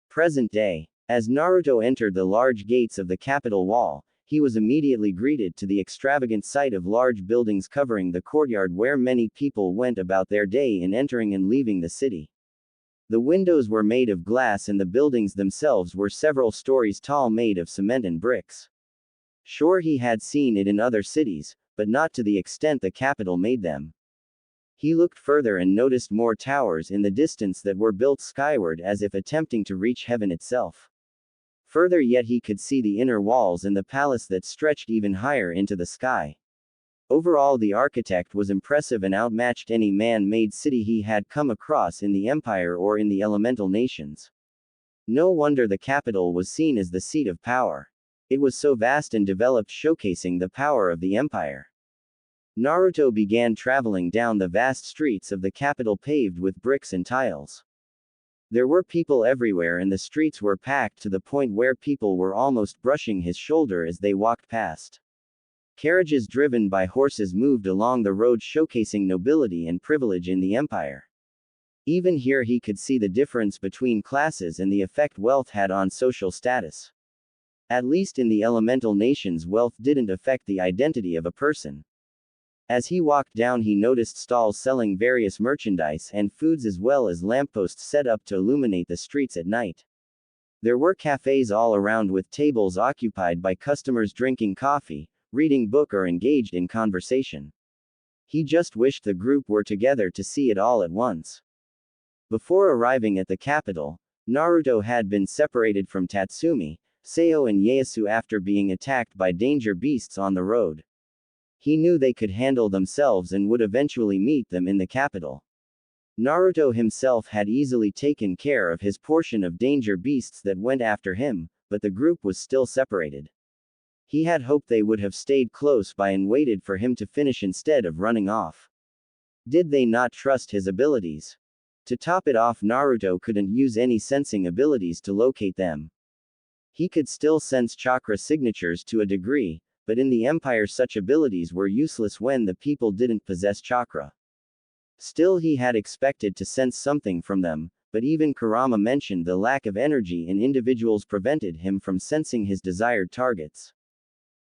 Present day. As Naruto entered the large gates of the capital wall, he was immediately greeted to the extravagant sight of large buildings covering the courtyard where many people went about their day in entering and leaving the city. The windows were made of glass and the buildings themselves were several stories tall, made of cement and bricks. Sure, he had seen it in other cities, but not to the extent the capital made them. He looked further and noticed more towers in the distance that were built skyward as if attempting to reach heaven itself. Further yet, he could see the inner walls and the palace that stretched even higher into the sky. Overall, the architect was impressive and outmatched any man-made city he had come across in the empire or in the elemental nations. No wonder the capital was seen as the seat of power. It was so vast and developed, showcasing the power of the empire. Naruto began traveling down the vast streets of the capital paved with bricks and tiles. There were people everywhere and the streets were packed to the point where people were almost brushing his shoulder as they walked past. Carriages driven by horses moved along the road, showcasing nobility and privilege in the empire. Even here he could see the difference between classes and the effect wealth had on social status. At least in the elemental nations, wealth didn't affect the identity of a person. As he walked down, he noticed stalls selling various merchandise and foods, as well as lampposts set up to illuminate the streets at night. There were cafes all around with tables occupied by customers drinking coffee, reading book, or engaged in conversation. He just wished the group were together to see it all at once. Before arriving at the capital, Naruto had been separated from Tatsumi, Seo and Ieyasu after being attacked by danger beasts on the road. He knew they could handle themselves and would eventually meet them in the capital. Naruto himself had easily taken care of his portion of danger beasts that went after him, but the group was still separated. He had hoped they would have stayed close by and waited for him to finish instead of running off. Did they not trust his abilities? To top it off, Naruto couldn't use any sensing abilities to locate them. He could still sense chakra signatures to a degree, but in the Empire such abilities were useless when the people didn't possess chakra. Still, he had expected to sense something from them, but even Kurama mentioned the lack of energy in individuals prevented him from sensing his desired targets.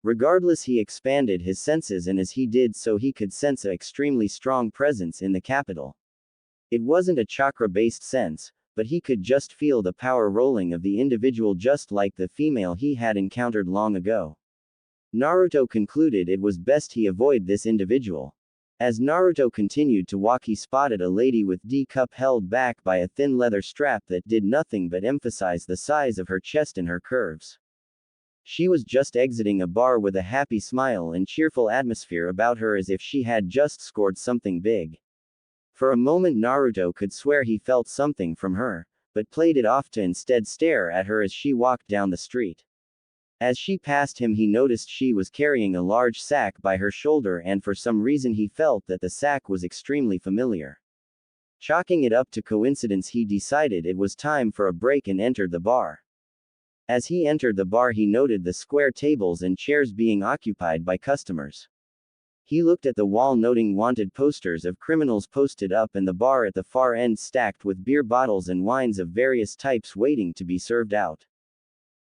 Regardless, he expanded his senses, and as he did so he could sense an extremely strong presence in the capital. It wasn't a chakra-based sense, but he could just feel the power rolling of the individual, just like the female he had encountered long ago. Naruto concluded it was best he avoid this individual. As Naruto continued to walk, he spotted a lady with D-cup held back by a thin leather strap that did nothing but emphasize the size of her chest and her curves. She was just exiting a bar with a happy smile and cheerful atmosphere about her, as if she had just scored something big. For a moment Naruto could swear he felt something from her, but played it off to instead stare at her as she walked down the street. As she passed him, he noticed she was carrying a large sack by her shoulder, and for some reason he felt that the sack was extremely familiar. Chalking it up to coincidence, he decided it was time for a break and entered the bar. As he entered the bar, he noted the square tables and chairs being occupied by customers. He looked at the wall, noting wanted posters of criminals posted up, and the bar at the far end stacked with beer bottles and wines of various types waiting to be served out.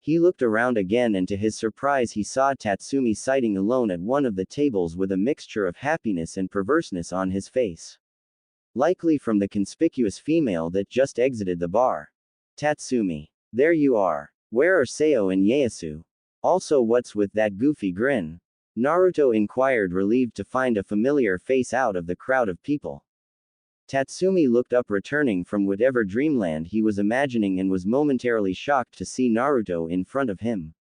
He looked around again, and to his surprise he saw Tatsumi sitting alone at one of the tables with a mixture of happiness and perverseness on his face. Likely from the conspicuous female that just exited the bar. Tatsumi. There you are. Where are Seo and Ieyasu? Also, what's with that goofy grin? Naruto inquired, relieved to find a familiar face out of the crowd of people. Tatsumi looked up, returning from whatever dreamland he was imagining, and was momentarily shocked to see Naruto in front of him.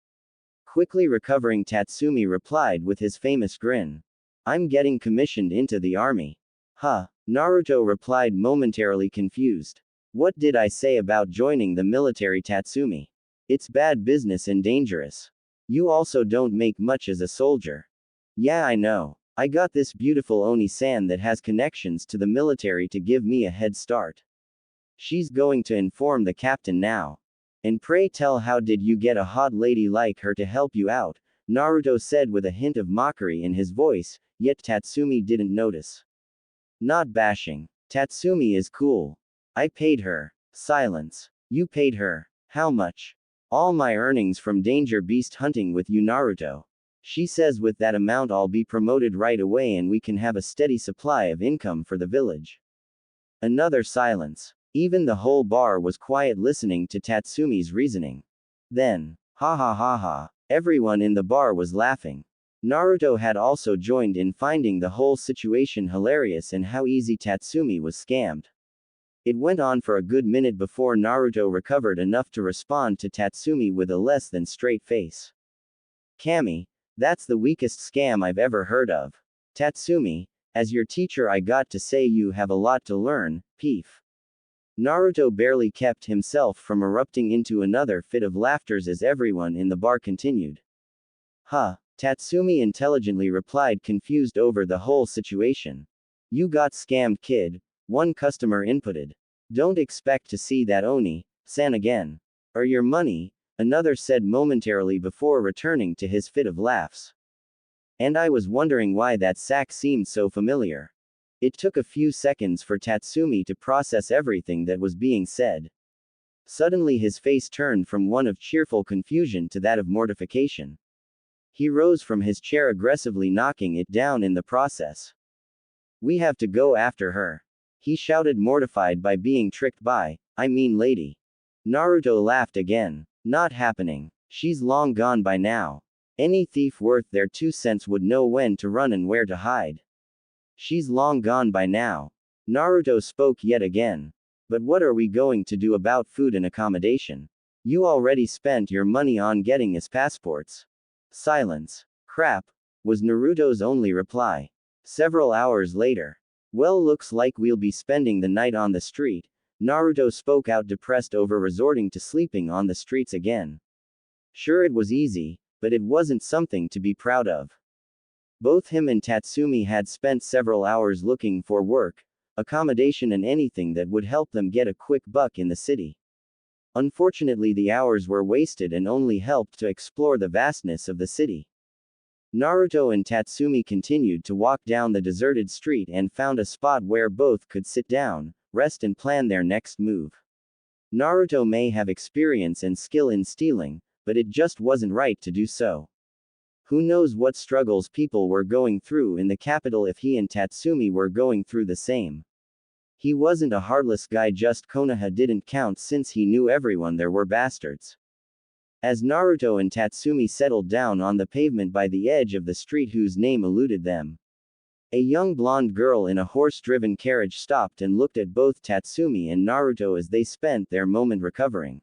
Quickly recovering, Tatsumi replied with his famous grin. I'm getting commissioned into the army. Huh? Naruto replied, momentarily confused. What did I say about joining the military, Tatsumi? It's bad business and dangerous. You also don't make much as a soldier. Yeah, I know. I got this beautiful Oni-san that has connections to the military to give me a head start. She's going to inform the captain now. And pray tell, how did you get a hot lady like her to help you out? Naruto said with a hint of mockery in his voice, yet Tatsumi didn't notice. Not bashing. Tatsumi is cool. I paid her. Silence. You paid her. How much? All my earnings from danger beast hunting with you, Naruto. She says with that amount I'll be promoted right away and we can have a steady supply of income for the village. Another silence. Even the whole bar was quiet, listening to Tatsumi's reasoning. Then, ha ha ha ha, everyone in the bar was laughing. Naruto had also joined in, finding the whole situation hilarious and how easy Tatsumi was scammed. It went on for a good minute before Naruto recovered enough to respond to Tatsumi with a less than straight face. Kami, that's the weakest scam I've ever heard of. Tatsumi, as your teacher I got to say you have a lot to learn, peef. Naruto barely kept himself from erupting into another fit of laughter as everyone in the bar continued. Huh, Tatsumi intelligently replied, confused over the whole situation. You got scammed, kid, one customer inputted. Don't expect to see that Oni-san again. Or your money, another said momentarily before returning to his fit of laughs. And I was wondering why that sack seemed so familiar. It took a few seconds for Tatsumi to process everything that was being said. Suddenly his face turned from one of cheerful confusion to that of mortification. He rose from his chair, aggressively knocking it down in the process. We have to go after her. He shouted, mortified by being tricked by, lady. Naruto laughed again. Not happening. She's long gone by now. Any thief worth their 2 cents would know when to run and where to hide. She's long gone by now. Naruto spoke yet again. But what are we going to do about food and accommodation? You already spent your money on getting us passports. Silence. Crap, was Naruto's only reply. Several hours later. Well, looks like we'll be spending the night on the street. Naruto spoke out, depressed over resorting to sleeping on the streets again. Sure, it was easy, but it wasn't something to be proud of. Both him and Tatsumi had spent several hours looking for work, accommodation, and anything that would help them get a quick buck in the city. Unfortunately, the hours were wasted and only helped to explore the vastness of the city. Naruto and Tatsumi continued to walk down the deserted street and found a spot where both could sit down, rest, and plan their next move. Naruto may have experience and skill in stealing, but it just wasn't right to do so. Who knows what struggles people were going through in the capital if he and Tatsumi were going through the same. He wasn't a heartless guy, just Konoha didn't count since he knew everyone there were bastards. As Naruto and Tatsumi settled down on the pavement by the edge of the street whose name eluded them, a young blonde girl in a horse-driven carriage stopped and looked at both Tatsumi and Naruto as they spent their moment recovering.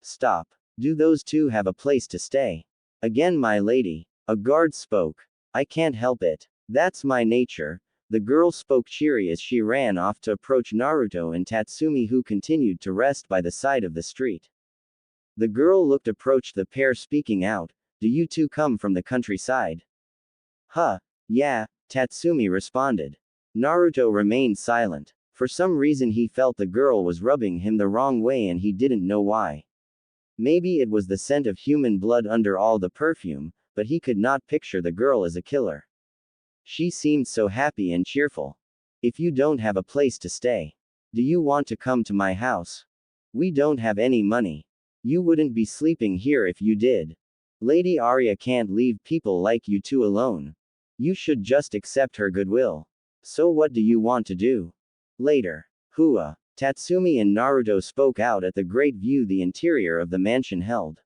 Stop. Do those two have a place to stay? Again, my lady. A guard spoke. I can't help it. That's my nature. The girl spoke cheery as she ran off to approach Naruto and Tatsumi, who continued to rest by the side of the street. The girl approached the pair, speaking out, Do you two come from the countryside? Huh. Yeah, Tatsumi responded. Naruto remained silent. For some reason he felt the girl was rubbing him the wrong way and he didn't know why. Maybe it was the scent of human blood under all the perfume, but he could not picture the girl as a killer. She seemed so happy and cheerful. If you don't have a place to stay, do you want to come to my house? We don't have any money. You wouldn't be sleeping here if you did. Lady Arya can't leave people like you two alone. You should just accept her goodwill. So what do you want to do? Later. Hua. Tatsumi and Naruto spoke out at the great view the interior of the mansion held.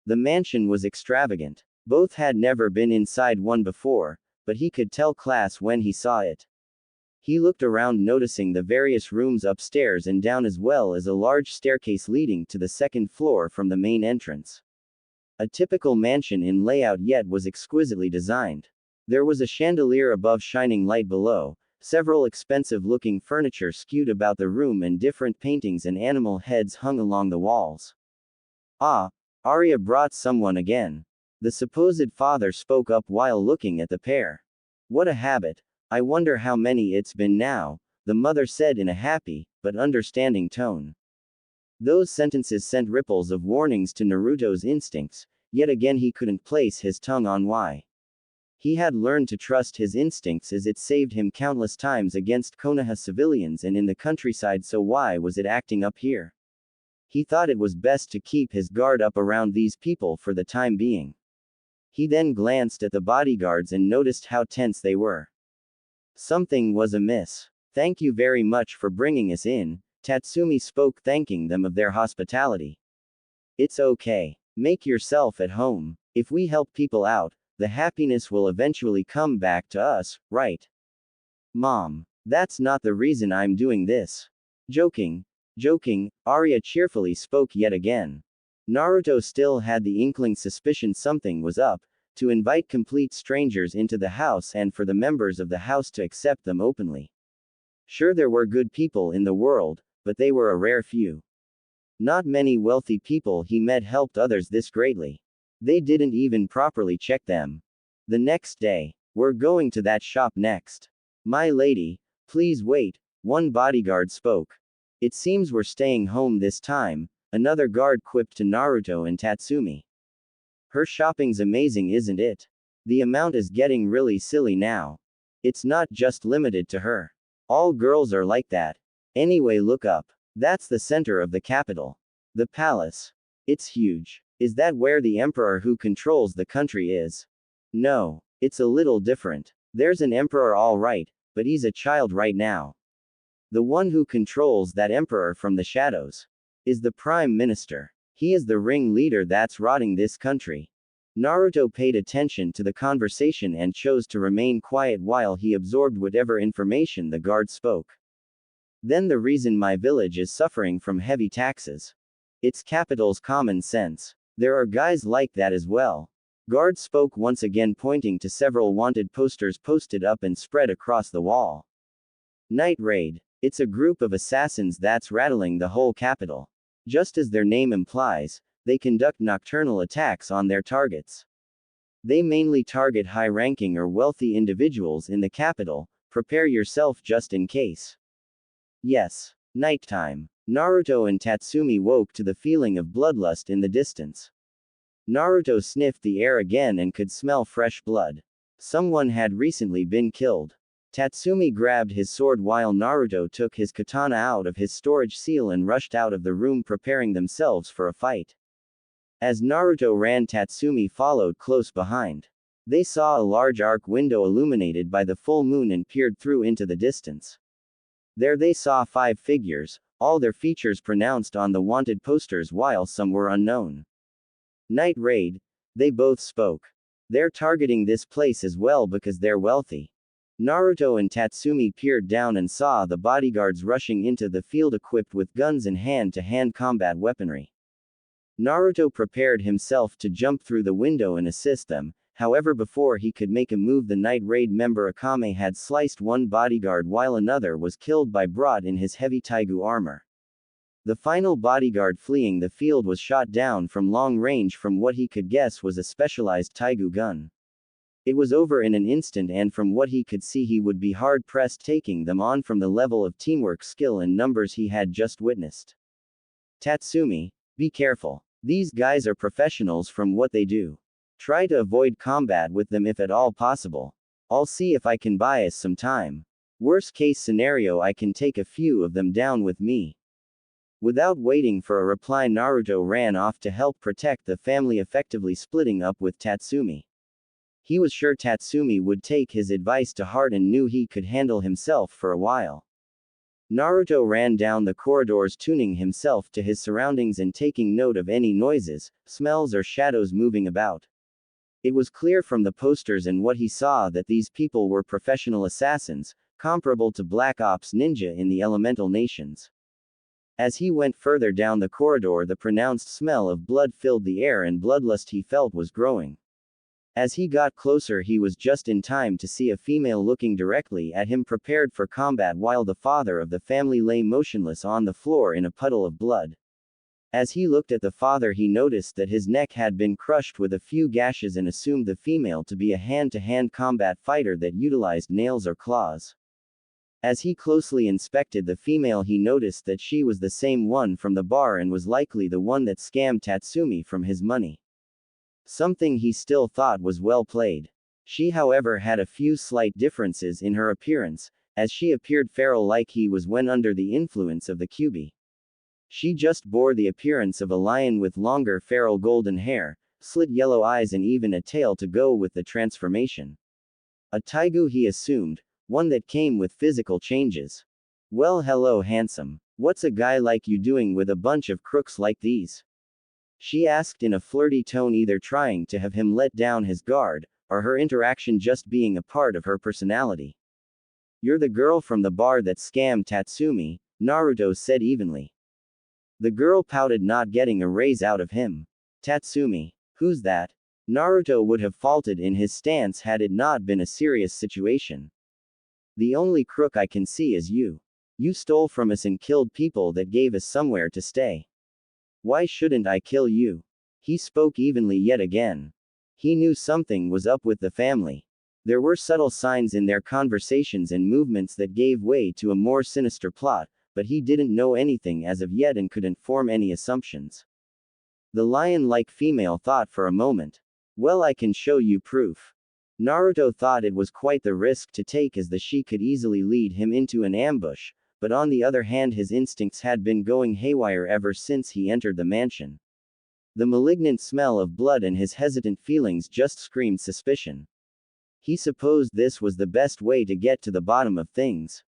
The mansion was extravagant. Both had never been inside one before, but he could tell class when he saw it. He looked around, noticing the various rooms upstairs and down, as well as a large staircase leading to the second floor from the main entrance. A typical mansion in layout, yet was exquisitely designed. There was a chandelier above, shining light below, several expensive-looking furniture skewed about the room, and different paintings and animal heads hung along the walls. Ah, Arya brought someone again. The supposed father spoke up while looking at the pair. What a habit. I wonder how many it's been now, the mother said in a happy, but understanding tone. Those sentences sent ripples of warnings to Naruto's instincts, yet again he couldn't place his tongue on why. He had learned to trust his instincts, as it saved him countless times against Konoha civilians and in the countryside, so why was it acting up here? He thought it was best to keep his guard up around these people for the time being. He then glanced at the bodyguards and noticed how tense they were. Something was amiss. Thank you very much for bringing us in, Tatsumi spoke, thanking them of their hospitality. It's okay. Make yourself at home. If we help people out, the happiness will eventually come back to us, right? Mom. That's not the reason I'm doing this. Joking. Joking, Arya cheerfully spoke yet again. Naruto still had the inkling suspicion something was up, to invite complete strangers into the house and for the members of the house to accept them openly. Sure, there were good people in the world, but they were a rare few. Not many wealthy people he met helped others this greatly. They didn't even properly check them. The next day, we're going to that shop next. My lady, please wait, one bodyguard spoke. It seems we're staying home this time, another guard quipped to Naruto and Tatsumi. Her shopping's amazing, isn't it? The amount is getting really silly now. It's not just limited to her. All girls are like that. Anyway, look up. That's the center of the capital. The palace. It's huge. Is that where the emperor who controls the country is? No, it's a little different. There's an emperor all right, but he's a child right now. The one who controls that emperor from the shadows is the prime minister. He is the ringleader that's rotting this country. Naruto paid attention to the conversation and chose to remain quiet while he absorbed whatever information the guard spoke. Then the reason my village is suffering from heavy taxes. It's capital's common sense. There are guys like that as well. Guard spoke once again, pointing to several wanted posters posted up and spread across the wall. Night Raid. It's a group of assassins that's rattling the whole capital. Just as their name implies, they conduct nocturnal attacks on their targets. They mainly target high-ranking or wealthy individuals in the capital. Prepare yourself just in case. Yes. Nighttime. Naruto and Tatsumi woke to the feeling of bloodlust in the distance. Naruto sniffed the air again and could smell fresh blood. Someone had recently been killed. Tatsumi grabbed his sword while Naruto took his katana out of his storage seal and rushed out of the room, preparing themselves for a fight. As Naruto ran, Tatsumi followed close behind. They saw a large arc window illuminated by the full moon and peered through into the distance. There they saw 5 figures, all their features pronounced on the wanted posters while some were unknown. Night Raid, they both spoke. They're targeting this place as well because they're wealthy. Naruto and Tatsumi peered down and saw the bodyguards rushing into the field equipped with guns and hand-to-hand combat weaponry. Naruto prepared himself to jump through the window and assist them. However, before he could make a move, the Night Raid member Akame had sliced one bodyguard while another was killed by Brat in his heavy Taigu armor. The final bodyguard fleeing the field was shot down from long range from what he could guess was a specialized Taigu gun. It was over in an instant, and from what he could see he would be hard-pressed taking them on from the level of teamwork, skill and numbers he had just witnessed. Tatsumi, be careful. These guys are professionals from what they do. Try to avoid combat with them if at all possible. I'll see if I can buy us some time. Worst case scenario, I can take a few of them down with me. Without waiting for a reply, Naruto ran off to help protect the family, effectively splitting up with Tatsumi. He was sure Tatsumi would take his advice to heart and knew he could handle himself for a while. Naruto ran down the corridors, tuning himself to his surroundings and taking note of any noises, smells or shadows moving about. It was clear from the posters and what he saw that these people were professional assassins, comparable to Black Ops ninja in the elemental nations. As he went further down the corridor, the pronounced smell of blood filled the air and bloodlust he felt was growing. As he got closer, he was just in time to see a female looking directly at him, prepared for combat, while the father of the family lay motionless on the floor in a puddle of blood. As he looked at the father, he noticed that his neck had been crushed with a few gashes and assumed the female to be a hand-to-hand combat fighter that utilized nails or claws. As he closely inspected the female, he noticed that she was the same one from the bar and was likely the one that scammed Tatsumi from his money. Something he still thought was well played. She, however, had a few slight differences in her appearance, as she appeared feral like he was when under the influence of the Kyuubi. She just bore the appearance of a lion with longer feral golden hair, slit yellow eyes and even a tail to go with the transformation. A Taigu, he assumed, one that came with physical changes. Well, hello handsome. What's a guy like you doing with a bunch of crooks like these? She asked in a flirty tone, either trying to have him let down his guard, or her interaction just being a part of her personality. You're the girl from the bar that scammed Tatsumi, Naruto said evenly. The girl pouted, not getting a raise out of him. Tatsumi. Who's that? Naruto would have faltered in his stance had it not been a serious situation. The only crook I can see is you. You stole from us and killed people that gave us somewhere to stay. Why shouldn't I kill you? He spoke evenly yet again. He knew something was up with the family. There were subtle signs in their conversations and movements that gave way to a more sinister plot, but he didn't know anything as of yet and couldn't form any assumptions. The lion-like female thought for a moment. Well, I can show you proof. Naruto thought it was quite the risk to take as the she could easily lead him into an ambush, but on the other hand his instincts had been going haywire ever since he entered the mansion. The malignant smell of blood and his hesitant feelings just screamed suspicion. He supposed this was the best way to get to the bottom of things.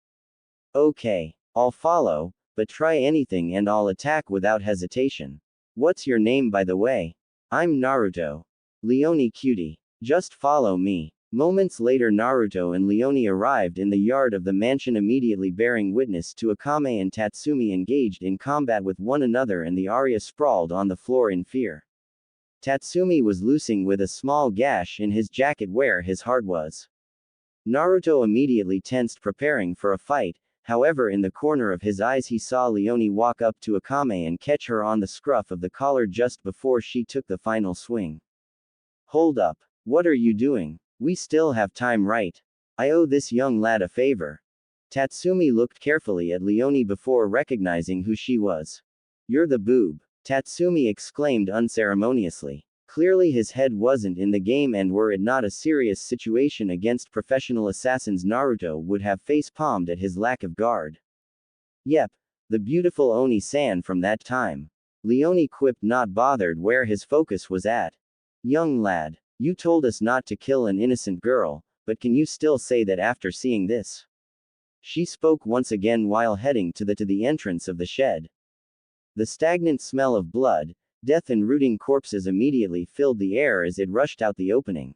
Okay, I'll follow, but try anything and I'll attack without hesitation. What's your name by the way? I'm Naruto. Leone cutie. Just follow me. Moments later Naruto and Leone arrived in the yard of the mansion immediately bearing witness to Akame and Tatsumi engaged in combat with one another and the Arya sprawled on the floor in fear. Tatsumi was loosing with a small gash in his jacket where his heart was. Naruto immediately tensed preparing for a fight, however in the corner of his eyes he saw Leone walk up to Akame and catch her on the scruff of the collar just before she took the final swing. Hold up. What are you doing? We still have time, right? I owe this young lad a favor. Tatsumi looked carefully at Leone before recognizing who she was. You're the boob. Tatsumi exclaimed unceremoniously. Clearly his head wasn't in the game and were it not a serious situation against professional assassins Naruto would have face-palmed at his lack of guard. Yep. The beautiful Oni-san from that time. Leone quipped not bothered where his focus was at. Young lad. You told us not to kill an innocent girl, but can you still say that after seeing this? She spoke once again while heading to the entrance of the shed. The stagnant smell of blood, death and rotting corpses immediately filled the air as it rushed out the opening.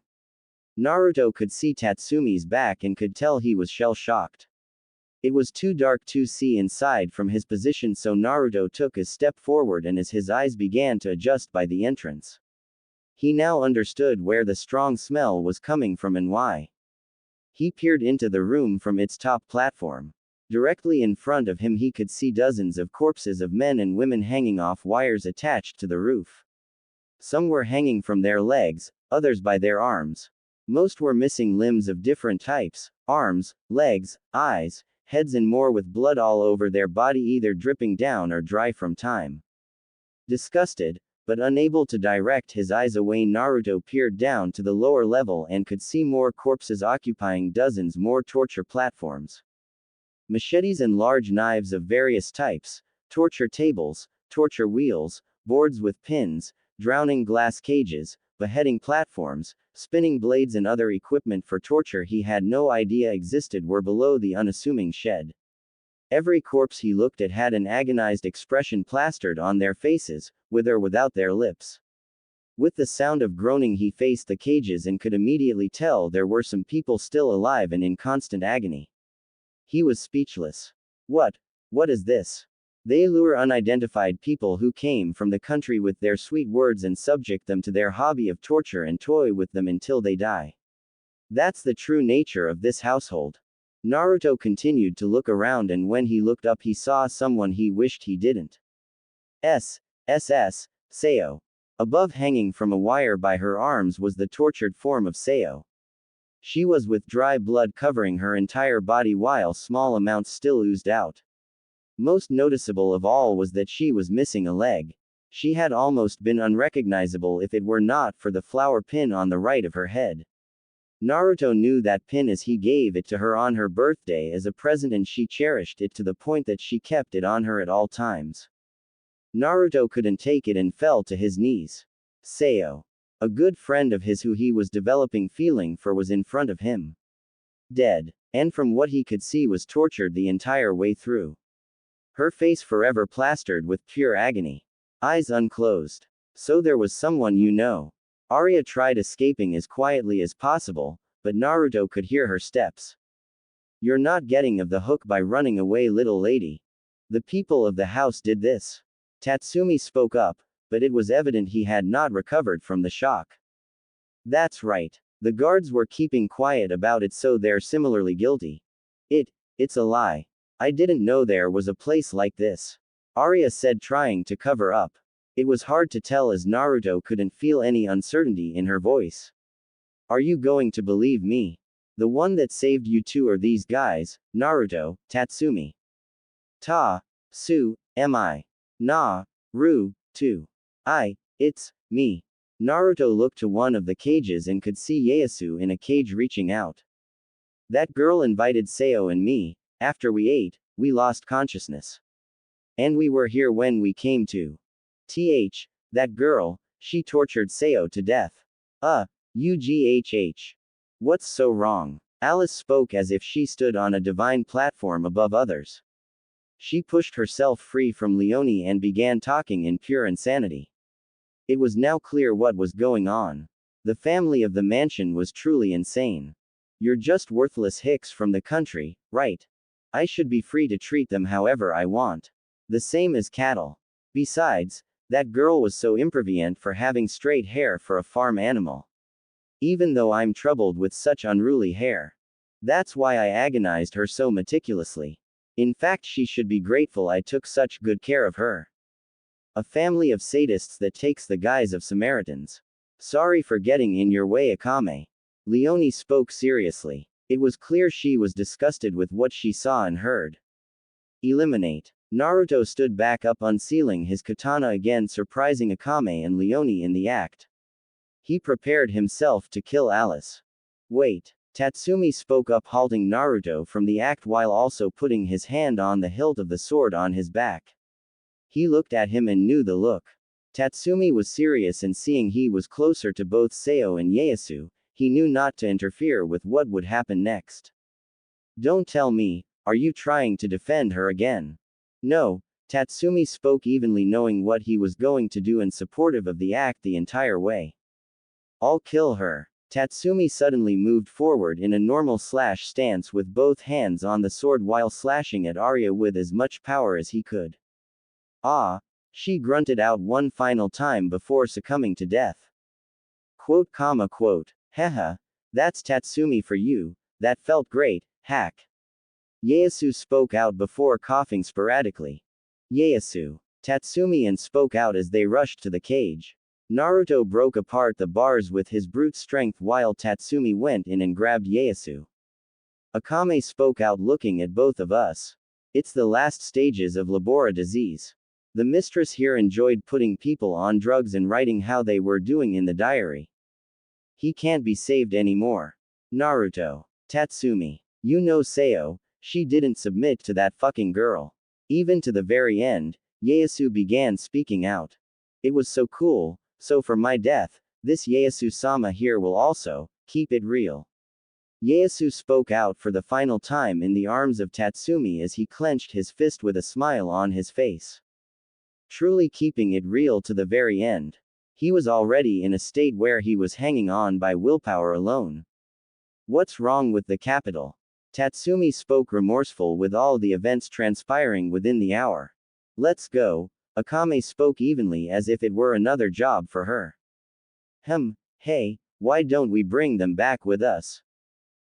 Naruto could see Tatsumi's back and could tell he was shell-shocked. It was too dark to see inside from his position, so Naruto took a step forward and as his eyes began to adjust by the entrance. He now understood where the strong smell was coming from and why. He peered into the room from its top platform. Directly in front of him he could see dozens of corpses of men and women hanging off wires attached to the roof. Some were hanging from their legs, others by their arms. Most were missing limbs of different types, arms, legs, eyes, heads and more with blood all over their body either dripping down or dry from time. Disgusted, but unable to direct his eyes away, Naruto peered down to the lower level and could see more corpses occupying dozens more torture platforms. Machetes and large knives of various types, torture tables, torture wheels, boards with pins, drowning glass cages, beheading platforms, spinning blades and other equipment for torture he had no idea existed were below the unassuming shed. Every corpse he looked at had an agonized expression plastered on their faces, with or without their lips. With the sound of groaning he faced the cages and could immediately tell there were some people still alive and in constant agony. He was speechless. What is this? They lure unidentified people who came from the country with their sweet words and subject them to their hobby of torture and toy with them until they die. That's the true nature of this household. Naruto continued to look around and when he looked up he saw someone he wished he didn't. Sayo. Above hanging from a wire by her arms was the tortured form of Sayo. She was with dry blood covering her entire body while small amounts still oozed out. Most noticeable of all was that she was missing a leg. She had almost been unrecognizable if it were not for the flower pin on the right of her head. Naruto knew that pin as he gave it to her on her birthday as a present and she cherished it to the point that she kept it on her at all times. Naruto couldn't take it and fell to his knees. Sayo. A good friend of his who he was developing feeling for was in front of him. Dead. And from what he could see was tortured the entire way through. Her face forever plastered with pure agony. Eyes unclosed. So there was someone you know. Arya tried escaping as quietly as possible, but Naruto could hear her steps. You're not getting of the hook by running away, little lady. The people of the house did this. Tatsumi spoke up, but it was evident he had not recovered from the shock. That's right. The guards were keeping quiet about it, so they're similarly guilty. It's a lie. I didn't know there was a place like this. Arya said, trying to cover up. It was hard to tell as Naruto couldn't feel any uncertainty in her voice. Are you going to believe me? The one that saved you two are these guys, Naruto, Tatsumi. Ta, Su, am I? Na, Ru, too. It's me. Naruto looked to one of the cages and could see Ieyasu in a cage reaching out. That girl invited Seo and me. After we ate, we lost consciousness. And we were here when we came to. That girl, she tortured Seo to death. UGHH. What's so wrong? Alice spoke as if she stood on a divine platform above others. She pushed herself free from Leonie and began talking in pure insanity. It was now clear what was going on. The family of the mansion was truly insane. You're just worthless hicks from the country, right? I should be free to treat them however I want. The same as cattle. Besides, that girl was so imperviant for having straight hair for a farm animal. Even though I'm troubled with such unruly hair. That's why I agonized her so meticulously. In fact, she should be grateful I took such good care of her. A family of sadists that takes the guise of Samaritans. Sorry for getting in your way, Akame. Leonie spoke seriously. It was clear she was disgusted with what she saw and heard. Eliminate. Naruto stood back up, unsealing his katana again, surprising Akame and Leonie in the act. He prepared himself to kill Alice. Wait. Tatsumi spoke up, halting Naruto from the act while also putting his hand on the hilt of the sword on his back. He looked at him and knew the look. Tatsumi was serious, and seeing he was closer to both Seo and Ieyasu, he knew not to interfere with what would happen next. Don't tell me, are you trying to defend her again? No, Tatsumi spoke evenly, knowing what he was going to do and supportive of the act the entire way. I'll kill her. Tatsumi suddenly moved forward in a normal slash stance with both hands on the sword while slashing at Arya with as much power as he could. She grunted out one final time before succumbing to death. Quote, Haha, that's Tatsumi for you, that felt great, hack. Ieyasu spoke out before coughing sporadically. Ieyasu. Tatsumi and spoke out as they rushed to the cage. Naruto broke apart the bars with his brute strength while Tatsumi went in and grabbed Ieyasu. Akame spoke out, looking at both of us. It's the last stages of Labora disease. The mistress here enjoyed putting people on drugs and writing how they were doing in the diary. He can't be saved anymore. Naruto. Tatsumi. You know Seo, she didn't submit to that fucking girl. Even to the very end, Ieyasu began speaking out. It was so cool, so for my death, this Ieyasu-sama here will also, keep it real. Ieyasu spoke out for the final time in the arms of Tatsumi as he clenched his fist with a smile on his face. Truly keeping it real to the very end. He was already in a state where he was hanging on by willpower alone. What's wrong with the capital? Tatsumi spoke remorseful with all the events transpiring within the hour. Let's go. Akame spoke evenly as if it were another job for her. Hey, why don't we bring them back with us?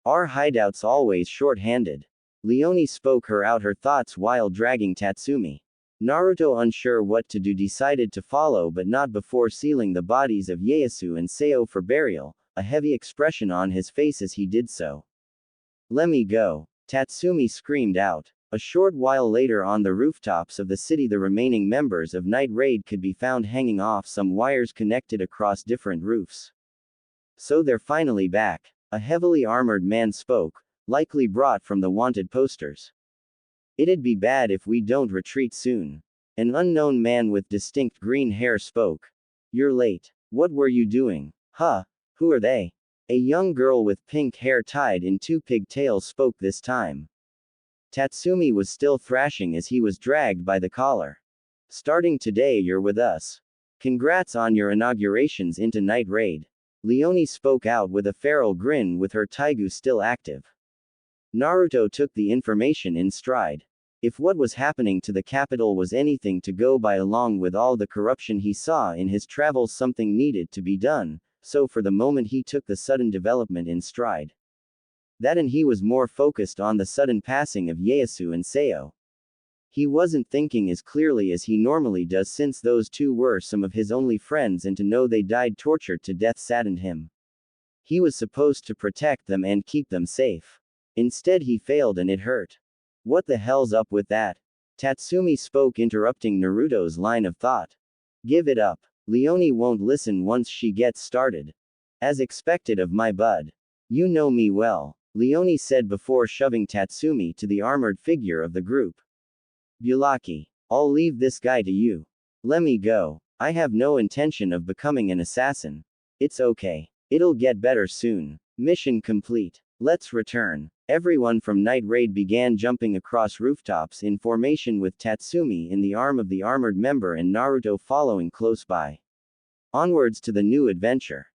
Our hideout's always short-handed. Leonie spoke her thoughts while dragging Tatsumi. Naruto, unsure what to do, decided to follow, but not before sealing the bodies of Ieyasu and Seo for burial, a heavy expression on his face as he did so. Let me go. Tatsumi screamed out. A short while later, on the rooftops of the city, the remaining members of Night Raid could be found hanging off some wires connected across different roofs. So they're finally back. A heavily armored man spoke, likely brought from the wanted posters. It'd be bad if we don't retreat soon. An unknown man with distinct green hair spoke. You're late. What were you doing? Who are they? A young girl with pink hair tied in two pigtails spoke this time. Tatsumi was still thrashing as he was dragged by the collar. Starting today, you're with us. Congrats on your inaugurations into Night Raid. Leonie spoke out with a feral grin, with her Taigu still active. Naruto took the information in stride. If what was happening to the capital was anything to go by, along with all the corruption he saw in his travels, something needed to be done, so for the moment he took the sudden development in stride. That, and he was more focused on the sudden passing of Ieyasu and Seo. He wasn't thinking as clearly as he normally does since those two were some of his only friends, and to know they died tortured to death saddened him. He was supposed to protect them and keep them safe. Instead he failed and it hurt. What the hell's up with that? Tatsumi spoke, interrupting Naruto's line of thought. Give it up. Leonie won't listen once she gets started. As expected of my bud. You know me well, Leonie said before shoving Tatsumi to the armored figure of the group. Bulaki, I'll leave this guy to you. Let me go. I have no intention of becoming an assassin. It's okay. It'll get better soon. Mission complete. Let's return. Everyone from Night Raid began jumping across rooftops in formation, with Tatsumi in the arm of the armored member and Naruto following close by. Onwards to the new adventure.